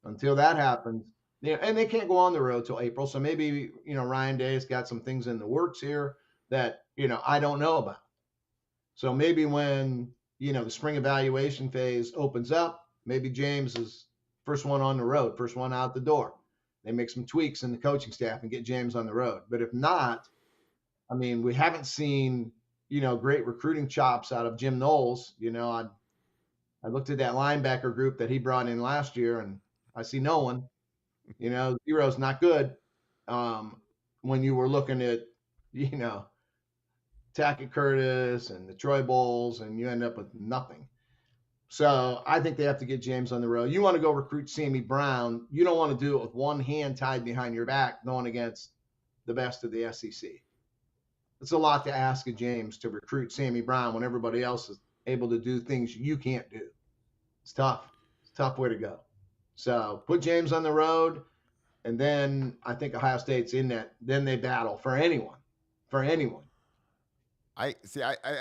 Until that happens, and they can't go on the road till April. So maybe, Ryan Day's got some things in the works here that, I don't know about. So maybe when, the spring evaluation phase opens up, maybe James is first one on the road, first one out the door. They make some tweaks in the coaching staff and get James on the road. But if not, I mean, we haven't seen, great recruiting chops out of Jim Knowles. I looked at that linebacker group that he brought in last year, and I see no one. Zero's not good. When you were looking at, Tackett Curtis and the Troy Bowles, and you end up with nothing. So I think they have to get James on the road. You want to go recruit Sammy Brown. You don't want to do it with one hand tied behind your back going against the best of the SEC. It's a lot to ask of James to recruit Sammy Brown when everybody else is able to do things you can't do. It's tough. It's a tough way to go. So put James on the road, and then I think Ohio State's in that. Then they battle for anyone. I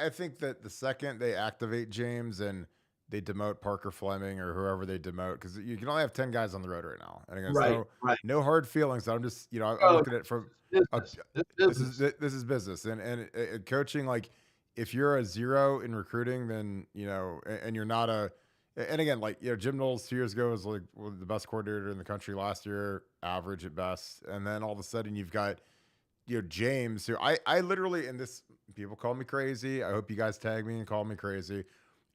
think that the second they activate James and they demote Parker Fleming or whoever they demote, because you can only have 10 guys on the road right now. And again, no hard feelings. I'm just, I'm looking at it from this is business and coaching. Like if you're a zero in recruiting, then, and you're not And again, like, Jim Knowles 2 years ago was like the best coordinator in the country last year, average at best. And then all of a sudden you've got, James, who I literally, and this, people call me crazy. I hope you guys tag me and call me crazy.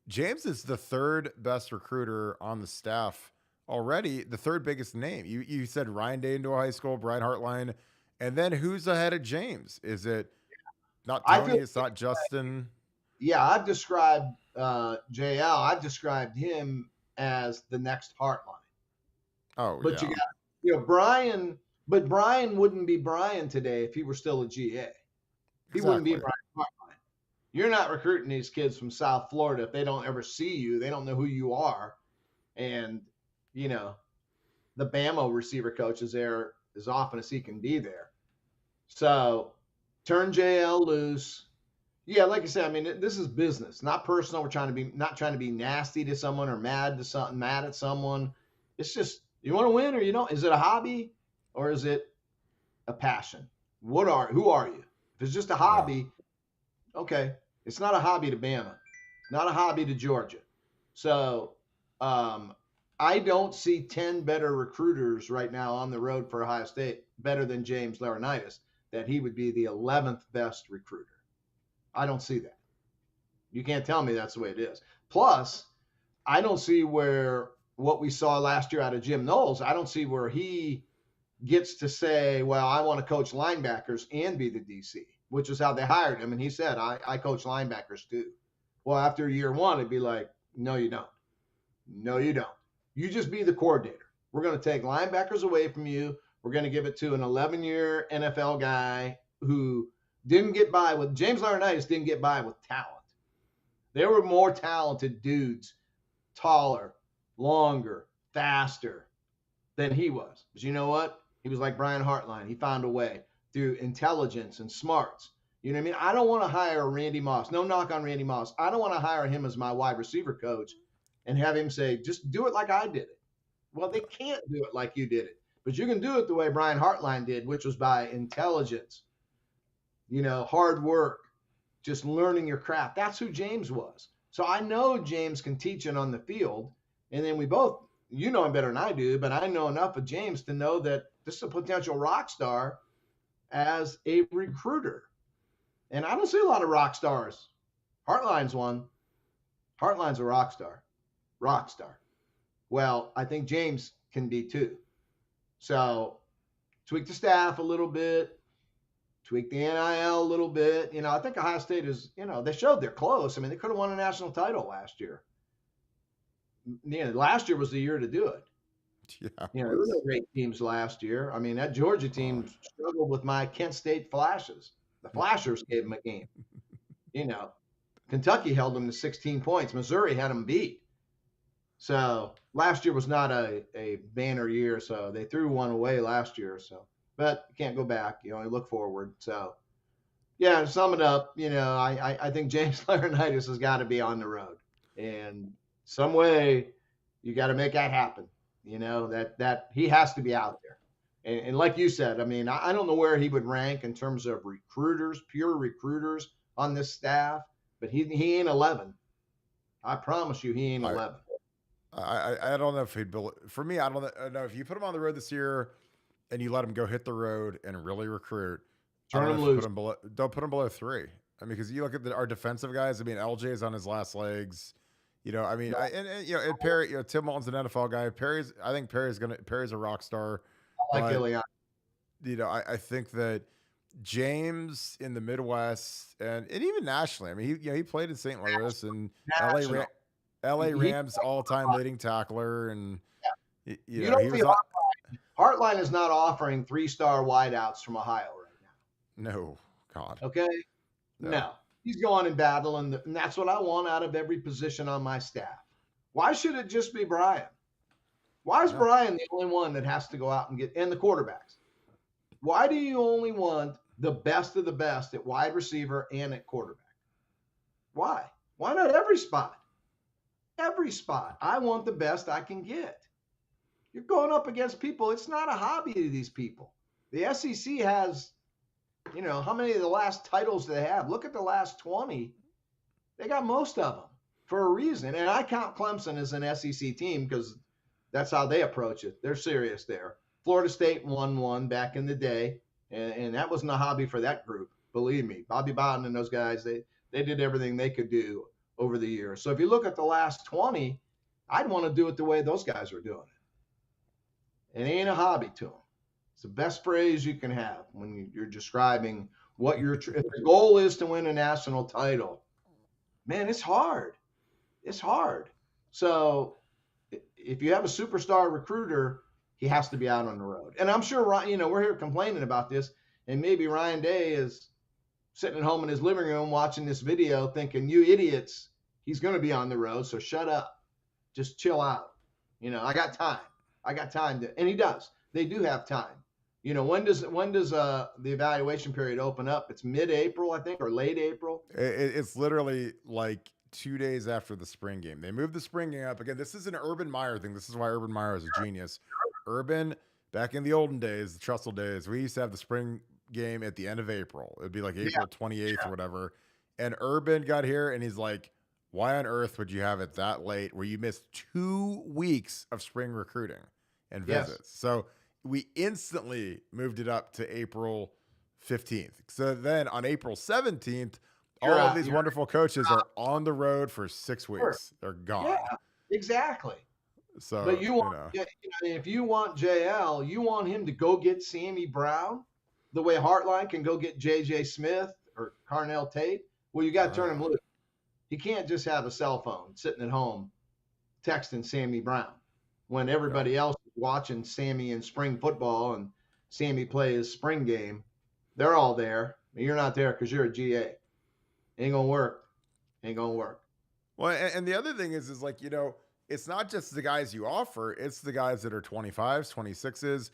James is the third best recruiter on the staff already, the third biggest name. You said Ryan Day into a high school, Brian Hartline, and then who's ahead of James? Is it not I feel Tony? It's not Justin. yeah, I've described JL. I've described him as the next Heartline. Oh But you yeah, got, Brian. But Brian wouldn't be Brian today if he were still a GA. He wouldn't be exactly. Brian Hartline. You're not recruiting these kids from South Florida if they don't ever see you. They don't know who you are, and the Bama receiver coach is there as often as he can be there. So turn JL loose. Yeah, like I said, I mean, this is business, not personal. We're not trying to be nasty to someone or mad at someone. It's just, you want to win or you don't. Is it a hobby or is it a passion? Who are you? If it's just a Yeah. hobby, okay. It's not a hobby to Bama, not a hobby to Georgia. So I don't see 10 better recruiters right now on the road for Ohio State, better than James Laurinaitis, that he would be the 11th best recruiter. I don't see that. You can't tell me that's the way it is. Plus, I don't see where what we saw last year out of Jim Knowles, I don't see where he gets to say, well, I want to coach linebackers and be the DC, which is how they hired him. And he said, I coach linebackers too. Well, after year one, it'd be like, no, you don't. No, you don't. You just be the coordinator. We're going to take linebackers away from you. We're going to give it to an 11-year NFL guy who didn't get by with, James Laurinaitis didn't get by with talent. There were more talented dudes, taller, longer, faster than he was. But you know what? He was like Brian Hartline. He found a way through intelligence and smarts. You know what I mean? I don't want to hire Randy Moss. No knock on Randy Moss. I don't want to hire him as my wide receiver coach and have him say, just do it like I did it. Well, they can't do it like you did it. But you can do it the way Brian Hartline did, which was by intelligence, hard work, just learning your craft. That's who James was. So I know James can teach it on the field. And then we both, you know him better than I do, but I know enough of James to know that this is a potential rock star as a recruiter. And I don't see a lot of rock stars. Hartline's one. Hartline's a rock star. Rock star. Well, I think James can be too. So tweak the staff a little bit, tweak the NIL a little bit. I think Ohio State is, they showed they're close. I mean, they could have won a national title last year. Last year was the year to do it. Yeah. There were no great teams last year. I mean, that Georgia team struggled with my Kent State Flashes. The Flashers gave them a game. Kentucky held them to 16 points. Missouri had them beat. So last year was not a banner year. So they threw one away last year. So, but you can't go back. You only look forward. So, yeah, to sum it up, I think James Laurinaitis has got to be on the road. And some way you got to make that happen. That he has to be out there. And like you said, I mean, I don't know where he would rank in terms of recruiters, pure recruiters on this staff, but he ain't 11. I promise you, he ain't 11. I don't know if he'd build for me. I don't know if you put him on the road this year and you let him go hit the road and really recruit. Turn him loose. Don't put him below 3. I mean, because you look at our defensive guys. I mean, LJ is on his last legs. I mean, and Perry, Tim Walton's an NFL guy. I think Perry's a rock star. I like Ileana. I think that James in the Midwest and even nationally. I mean, he played in St. Louis and LA Rams all-time leading tackler, and you don't see Hartline is not offering 3-star wideouts from Ohio right now. No, God. Okay, no. He's going and battling, and that's what I want out of every position on my staff. Why should it just be Brian? Why is Brian the only one that has to go out and the quarterbacks? Why do you only want the best of the best at wide receiver and at quarterback? Why? Why not every spot? Every spot. I want the best I can get. You're going up against people. It's not a hobby to these people. The SEC has, how many of the last titles they have? Look at the last 20. They got most of them. for a reason. And I count Clemson as an SEC team because that's how they approach it. They're serious there. Florida State won one back in the day, and that wasn't a hobby for that group. Believe me, Bobby Bowden and those guys, they did everything they could do over the years. So if you look at the last 20, I'd want to do it the way those guys are doing it. It ain't a hobby to them. It's the best phrase you can have when you're describing what if the goal is to win a national title. Man, it's hard. It's hard. So if you have a superstar recruiter, he has to be out on the road. And I'm sure, we're here complaining about this, and maybe Ryan Day is sitting at home in his living room watching this video thinking, you idiots, he's going to be on the road, so shut up. Just chill out. I got time. And he does. They do have time. When does the evaluation period open up? It's mid-April, I think, or late April. It's literally like 2 days after the spring game. They moved the spring game up. Again, this is an Urban Meyer thing. This is why Urban Meyer is a genius. Urban, back in the olden days, the Trussell days, we used to have the spring game at the end of April. It'd be like April 28th or whatever. And Urban got here and he's like, why on earth would you have it that late where you missed 2 weeks of spring recruiting and visits? Yes. So we instantly moved it up to April 15th. So then on April 17th, all of these wonderful coaches are on the road for 6 weeks. Sure. They're gone. Yeah, exactly. So, but if you want JL, you want him to go get Sammy Brown the way Hartline can go get JJ Smith or Carnell Tate. Well, you got to turn him loose. He can't just have a cell phone sitting at home texting Sammy Brown when everybody else is watching Sammy in spring football and Sammy play his spring game. They're all there. You're not there because you're a GA. Ain't gonna work. Well, and the other thing is like, it's not just the guys you offer, it's the guys that are 25s, 26s.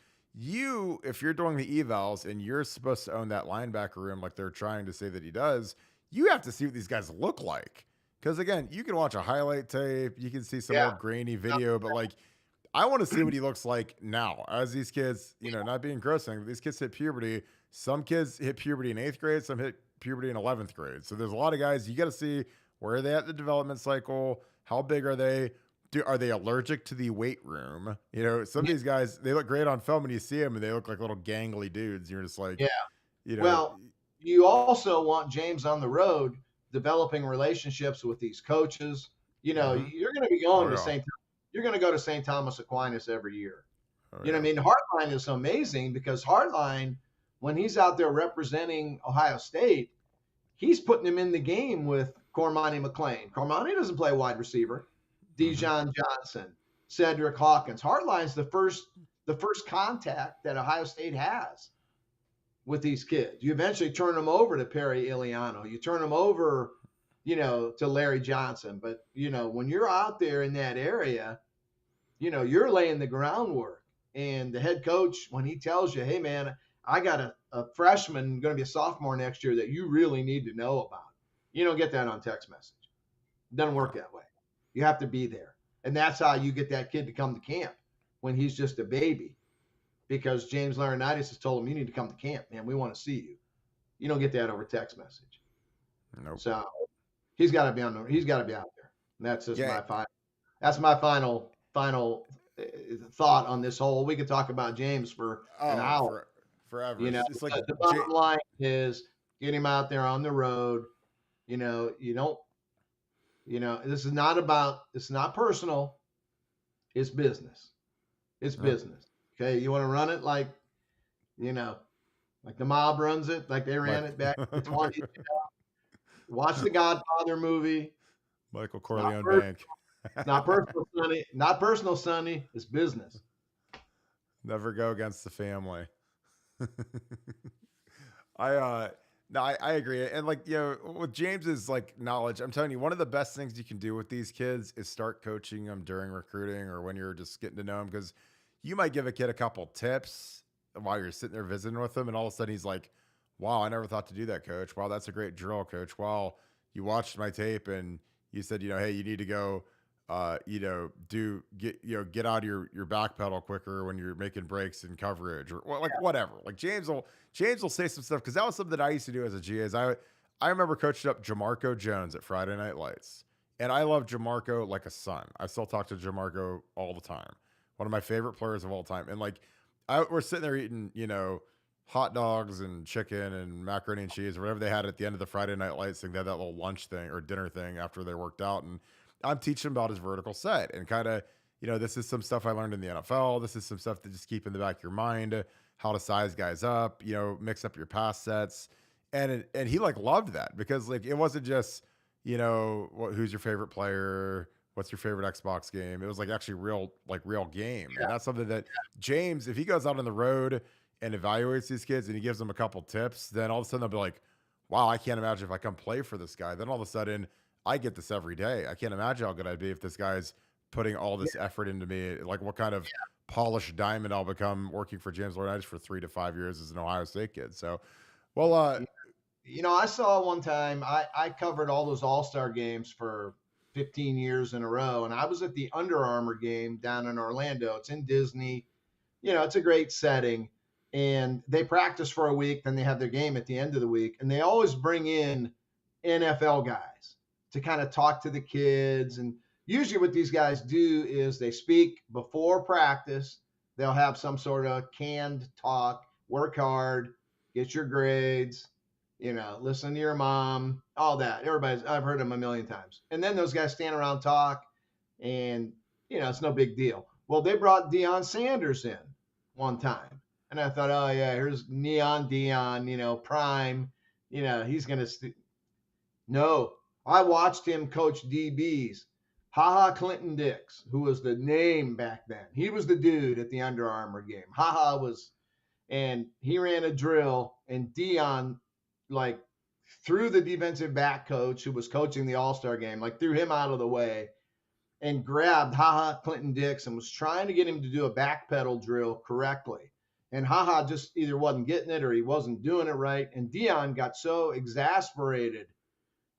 If you're doing the evals and you're supposed to own that linebacker room like they're trying to say that he does, you have to see what these guys look like. Because again, you can watch a highlight tape, you can see some old grainy video, but like, I want to see what he looks like now as these kids, not being grossing, but these kids hit puberty. Some kids hit puberty in 8th grade, some hit puberty in 11th grade. So there's a lot of guys, you got to see where are they at the development cycle? How big are they? Are they allergic to the weight room? Some of these guys, they look great on film and you see them and they look like little gangly dudes. You're just like, Well, you also want James on the road developing relationships with these coaches. You're going to be going to St. You're going to go to St. Thomas Aquinas every year. Hartline is amazing because Hartline, when he's out there representing Ohio State, he's putting him in the game with Cormani McClain. Cormani doesn't play wide receiver. Dijon Johnson, Cedric Hawkins. Hartline's the first contact that Ohio State has with these kids. You eventually turn them over to Perry Iliano. You turn them over, to Larry Johnson. But, when you're out there in that area, you're laying the groundwork. And the head coach, when he tells you, hey, man, I got a freshman going to be a sophomore next year that you really need to know about. You don't get that on text message. It doesn't work that way. You have to be there. And that's how you get that kid to come to camp when he's just a baby. Because James Laurinaitis has told him, you need to come to camp, man. We want to see you. You don't get that over text message. Nope. So he's got to be out there. And that's just my final thought on this whole. We could talk about James for an hour. Forever. It's like the bottom line is get him out there on the road. This is it's not personal. It's business. It's business. Okay. You want to run it like the mob runs it, like they ran it back in the 20s. Watch the Godfather movie. Michael Corleone Bank. Not personal, Sonny. Not personal, Sonny. It's business. Never go against the family. I agree. And with James's knowledge, I'm telling you, one of the best things you can do with these kids is start coaching them during recruiting or when you're just getting to know them, because you might give a kid a couple tips while you're sitting there visiting with them. And all of a sudden he's like, wow, I never thought to do that, coach. Wow, that's a great drill, coach. Wow, you watched my tape and you said, hey, you need to go, get out of your back pedal quicker when you're making breaks and coverage or whatever. James will say some stuff. Cause that was something that I used to do as a GA. I remember coaching up Jamarco Jones at Friday Night Lights, And I love Jamarco like a son. I still talk to Jamarco all the time. One of my favorite players of all time. And like, we're sitting there eating, hot dogs and chicken and macaroni and cheese or whatever they had at the end of the Friday Night Lights thing. They had that little lunch thing or dinner thing after they worked out. And I'm teaching him about his vertical set and kind of, this is some stuff I learned in the NFL. This is some stuff to just keep in the back of your mind, how to size guys up, mix up your pass sets. And he like loved that because like, it wasn't just, who's your favorite player? What's your favorite Xbox game? It was like actually real game. Yeah. And that's something that James, if he goes out on the road and evaluates these kids and he gives them a couple tips, then all of a sudden they'll be like, wow, I can't imagine if I come play for this guy. Then all of a sudden I get this every day. I can't imagine how good I'd be if this guy's putting all this effort into me. Like what kind of polished diamond I'll become working for James Laurinaitis for 3 to 5 years as an Ohio State kid. So, well, I saw one time, I covered all those All-Star games for 15 years in a row, and I was at the Under Armour game down in Orlando. It's in Disney. It's a great setting. And they practice for a week, then they have their game at the end of the week. And they always bring in NFL guys to kind of talk to the kids. And usually what these guys do is they speak before practice. They'll have some sort of canned talk, work hard, get your grades, listen to your mom, all that. I've heard them a million times. And then those guys stand around, talk, and, it's no big deal. Well, they brought Deion Sanders in one time. And I thought, oh, yeah, here's Neon Deion, prime. He's going to No, I watched him coach DBs. Clinton Dix, who was the name back then. He was the dude at the Under Armour game. And he ran a drill, and Deion, like, threw the defensive back coach who was coaching the All-Star game, like, threw him out of the way and grabbed Clinton Dix and was trying to get him to do a backpedal drill correctly. And just either wasn't getting it or he wasn't doing it right. And Deion got so exasperated.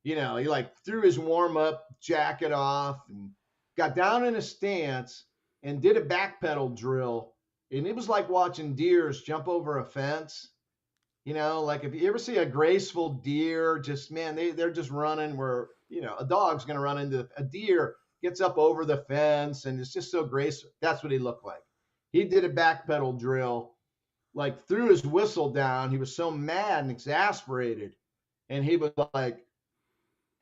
He like threw his warm-up jacket off and got down in a stance and did a backpedal drill. And it was like watching deers jump over a fence. Like if you ever see a graceful deer, just, man, they're just running where, a dog's going to run into a deer, gets up over the fence, and it's just so graceful. That's what he looked like. He did a backpedal drill, like threw his whistle down. He was so mad and exasperated. And he was like,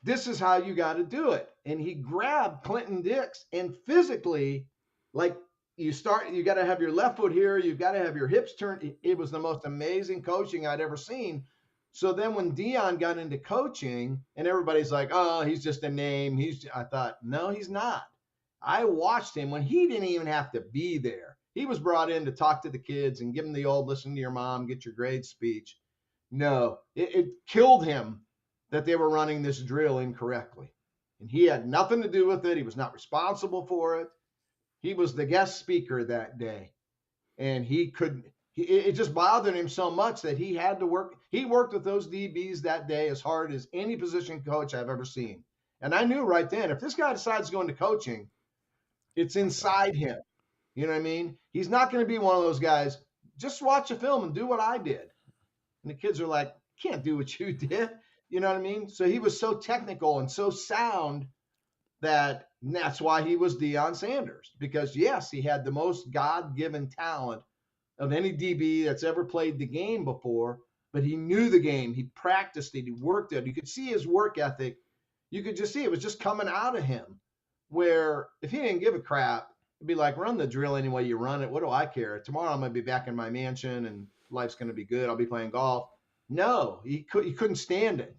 this is how you got to do it. And he grabbed Clinton Dix and physically, like, you got to have your left foot here. You've got to have your hips turned. It was the most amazing coaching I'd ever seen. So then when Deion got into coaching and everybody's like, oh, he's just a name. I thought, no, he's not. I watched him when he didn't even have to be there. He was brought in to talk to the kids and give them the old listen to your mom, get your grade speech. No, it killed him that they were running this drill incorrectly. And he had nothing to do with it. He was not responsible for it. He was the guest speaker that day. And it just bothered him so much that he had to work. He worked with those DBs that day as hard as any position coach I've ever seen. And I knew right then, if this guy decides to go into coaching, it's inside him. You know what I mean? He's not going to be one of those guys, just watch a film and do what I did. And the kids are like, can't do what you did. You know what I mean? So he was so technical and so sound that's why he was Deion Sanders. Because, yes, he had the most God-given talent of any DB that's ever played the game before, but he knew the game. He practiced it. He worked it. You could see his work ethic. You could just see it was just coming out of him, where if he didn't give a crap, it'd be like, run the drill any way you run it. What do I care? Tomorrow I'm going to be back in my mansion and life's going to be good. I'll be playing golf. No, he couldn't stand it.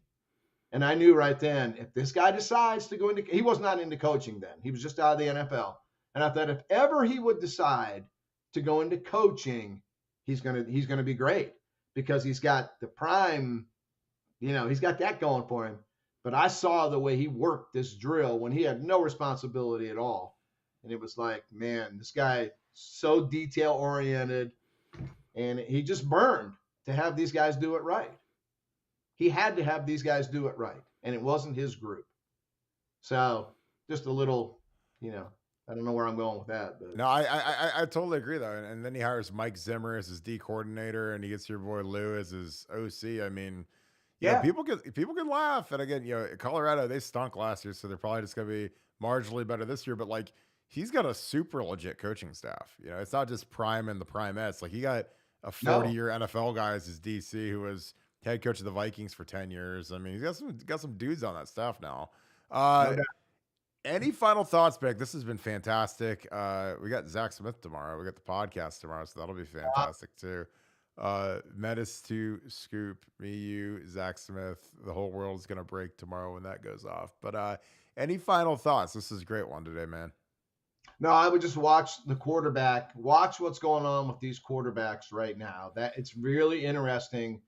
And I knew right then, if this guy decides to go into, he was not into coaching then. He was just out of the NFL. And I thought if ever he would decide to go into coaching, he's going to be great because he's got the prime, he's got that going for him. But I saw the way he worked this drill when he had no responsibility at all. And it was like, man, this guy so detail oriented, and he just burned to have these guys do it right. He had to have these guys do it right, and it wasn't his group. So just a little, I don't know where I'm going with that. But no, I totally agree though. And then he hires Mike Zimmer as his D coordinator, and he gets your boy Lou as his OC. I mean, Yeah, Yeah. people can laugh. And again, Colorado, they stunk last year, so they're probably just gonna be marginally better this year. But like he's got a super legit coaching staff. It's not just prime and the primettes. Like he got a No. 40-year NFL guy as his DC who was head coach of the Vikings for 10 years. I mean, he's got some dudes on that staff now. No Uh doubt. any final thoughts, Beck? This has been fantastic. We got Zach Smith tomorrow. We got the podcast tomorrow, so that'll be fantastic too. Menace to Scoop, me, you, Zach Smith. The whole world's gonna break tomorrow when that goes off. But any final thoughts? This is a great one today, man. No, I would just watch the quarterback, watch what's going on with these quarterbacks right now. That it's really interesting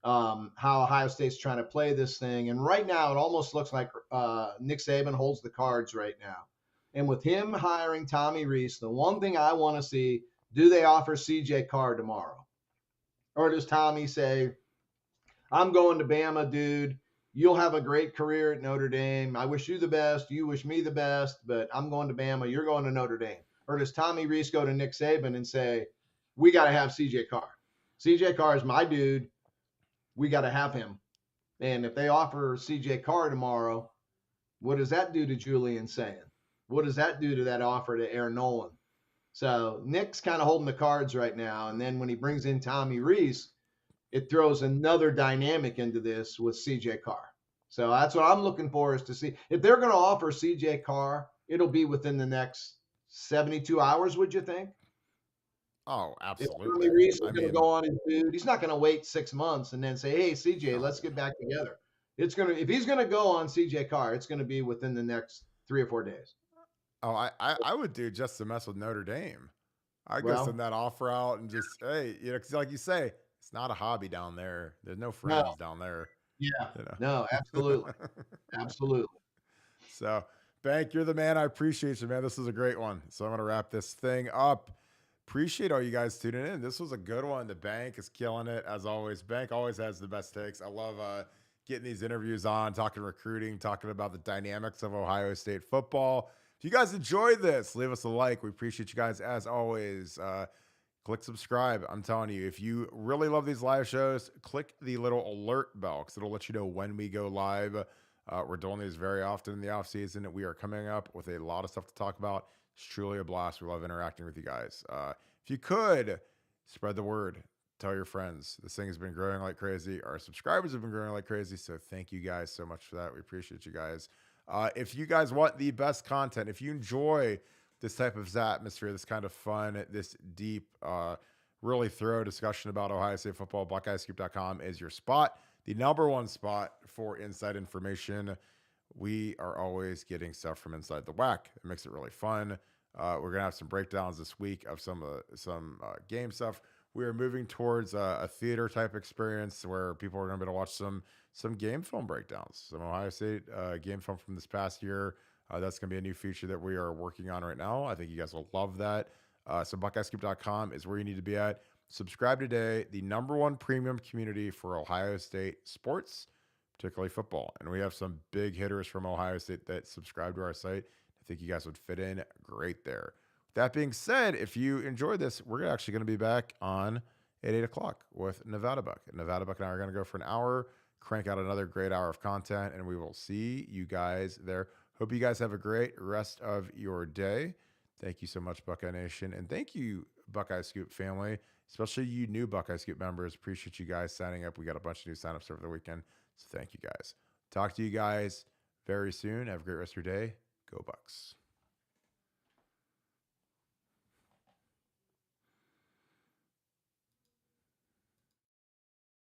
how Ohio State's trying to play this thing. And right now, it almost looks like Nick Saban holds the cards right now. And with him hiring Tommy Rees, the one thing I want to see, do they offer CJ Carr tomorrow? Or does Tommy say, I'm going to Bama, dude. You'll have a great career at Notre Dame. I wish you the best. You wish me the best, but I'm going to Bama. You're going to Notre Dame. Or does Tommy Rees go to Nick Saban and say, we got to have CJ Carr? CJ Carr is my dude. We got to have him. And if they offer CJ Carr tomorrow, what does that do to Julian saying? What does that do to that offer to Aaron Nolan? So Nick's kind of holding the cards right now. And then when he brings in Tommy Rees, it throws another dynamic into this with CJ Carr. So that's what I'm looking for, is to see if they're going to offer CJ Carr, it'll be within the next 72 hours, would you think? Oh, If absolutely. Tommy Rees is I going to mean, go on his dude, he's not going to wait 6 months and then say, hey, CJ, no. let's get back together. If he's going to go on CJ Carr, it's going to be within the next 3 or 4 days. Oh, I would do just to mess with Notre Dame. I'd go Well, send that offer out and just, hey, 'cause like you say, it's not a hobby down there. There's no no, friends down there, yeah, you no, know. absolutely. Absolutely. So, Bank, you're the man. I appreciate you, man. This was a great one. So I'm gonna wrap this thing up. Appreciate all you guys tuning in. This was a good one. The Bank is killing it as always. Bank always has the best takes. I love getting these interviews on, talking recruiting, talking about the dynamics of Ohio State football. If you guys enjoyed this, leave us a like. We appreciate you guys as always. Click subscribe. I'm telling you, if you really love these live shows, click the little alert bell because it'll let you know when we go live. We're doing these very often in the off season. We are coming up with a lot of stuff to talk about. It's truly a blast. We love interacting with you guys. If you could spread the word, tell your friends. This thing has been growing like crazy. Our subscribers have been growing like crazy. So thank you guys so much for that. We appreciate you guys. If you guys want the best content, if you enjoy this type of atmosphere, this kind of fun, this deep, really thorough discussion about Ohio State football, BuckeyeScoop.com is your spot. The number one spot for inside information. We are always getting stuff from inside the WAC. It makes it really fun. We're gonna have some breakdowns this week of some game stuff. We are moving towards a theater type experience where people are gonna be able to watch some game film breakdowns, some Ohio State game film from this past year. That's gonna be a new feature that we are working on right now. I think you guys will love that. So BuckeyeScoop.com is where you need to be at. Subscribe today. The number one premium community for Ohio State sports, particularly football. And we have some big hitters from Ohio State that subscribe to our site. I think you guys would fit in great there. That being said, if you enjoyed this, we're actually going to be back on at 8 o'clock with Nevada Buck. Nevada Buck and I are going to go for an hour, crank out another great hour of content, and we will see you guys there. Hope you guys have a great rest of your day. Thank you so much, Buckeye Nation. And thank you, Buckeye Scoop family, especially you new Buckeye Scoop members. Appreciate you guys signing up. We got a bunch of new signups over the weekend. So thank you guys. Talk to you guys very soon. Have a great rest of your day. Go Bucks.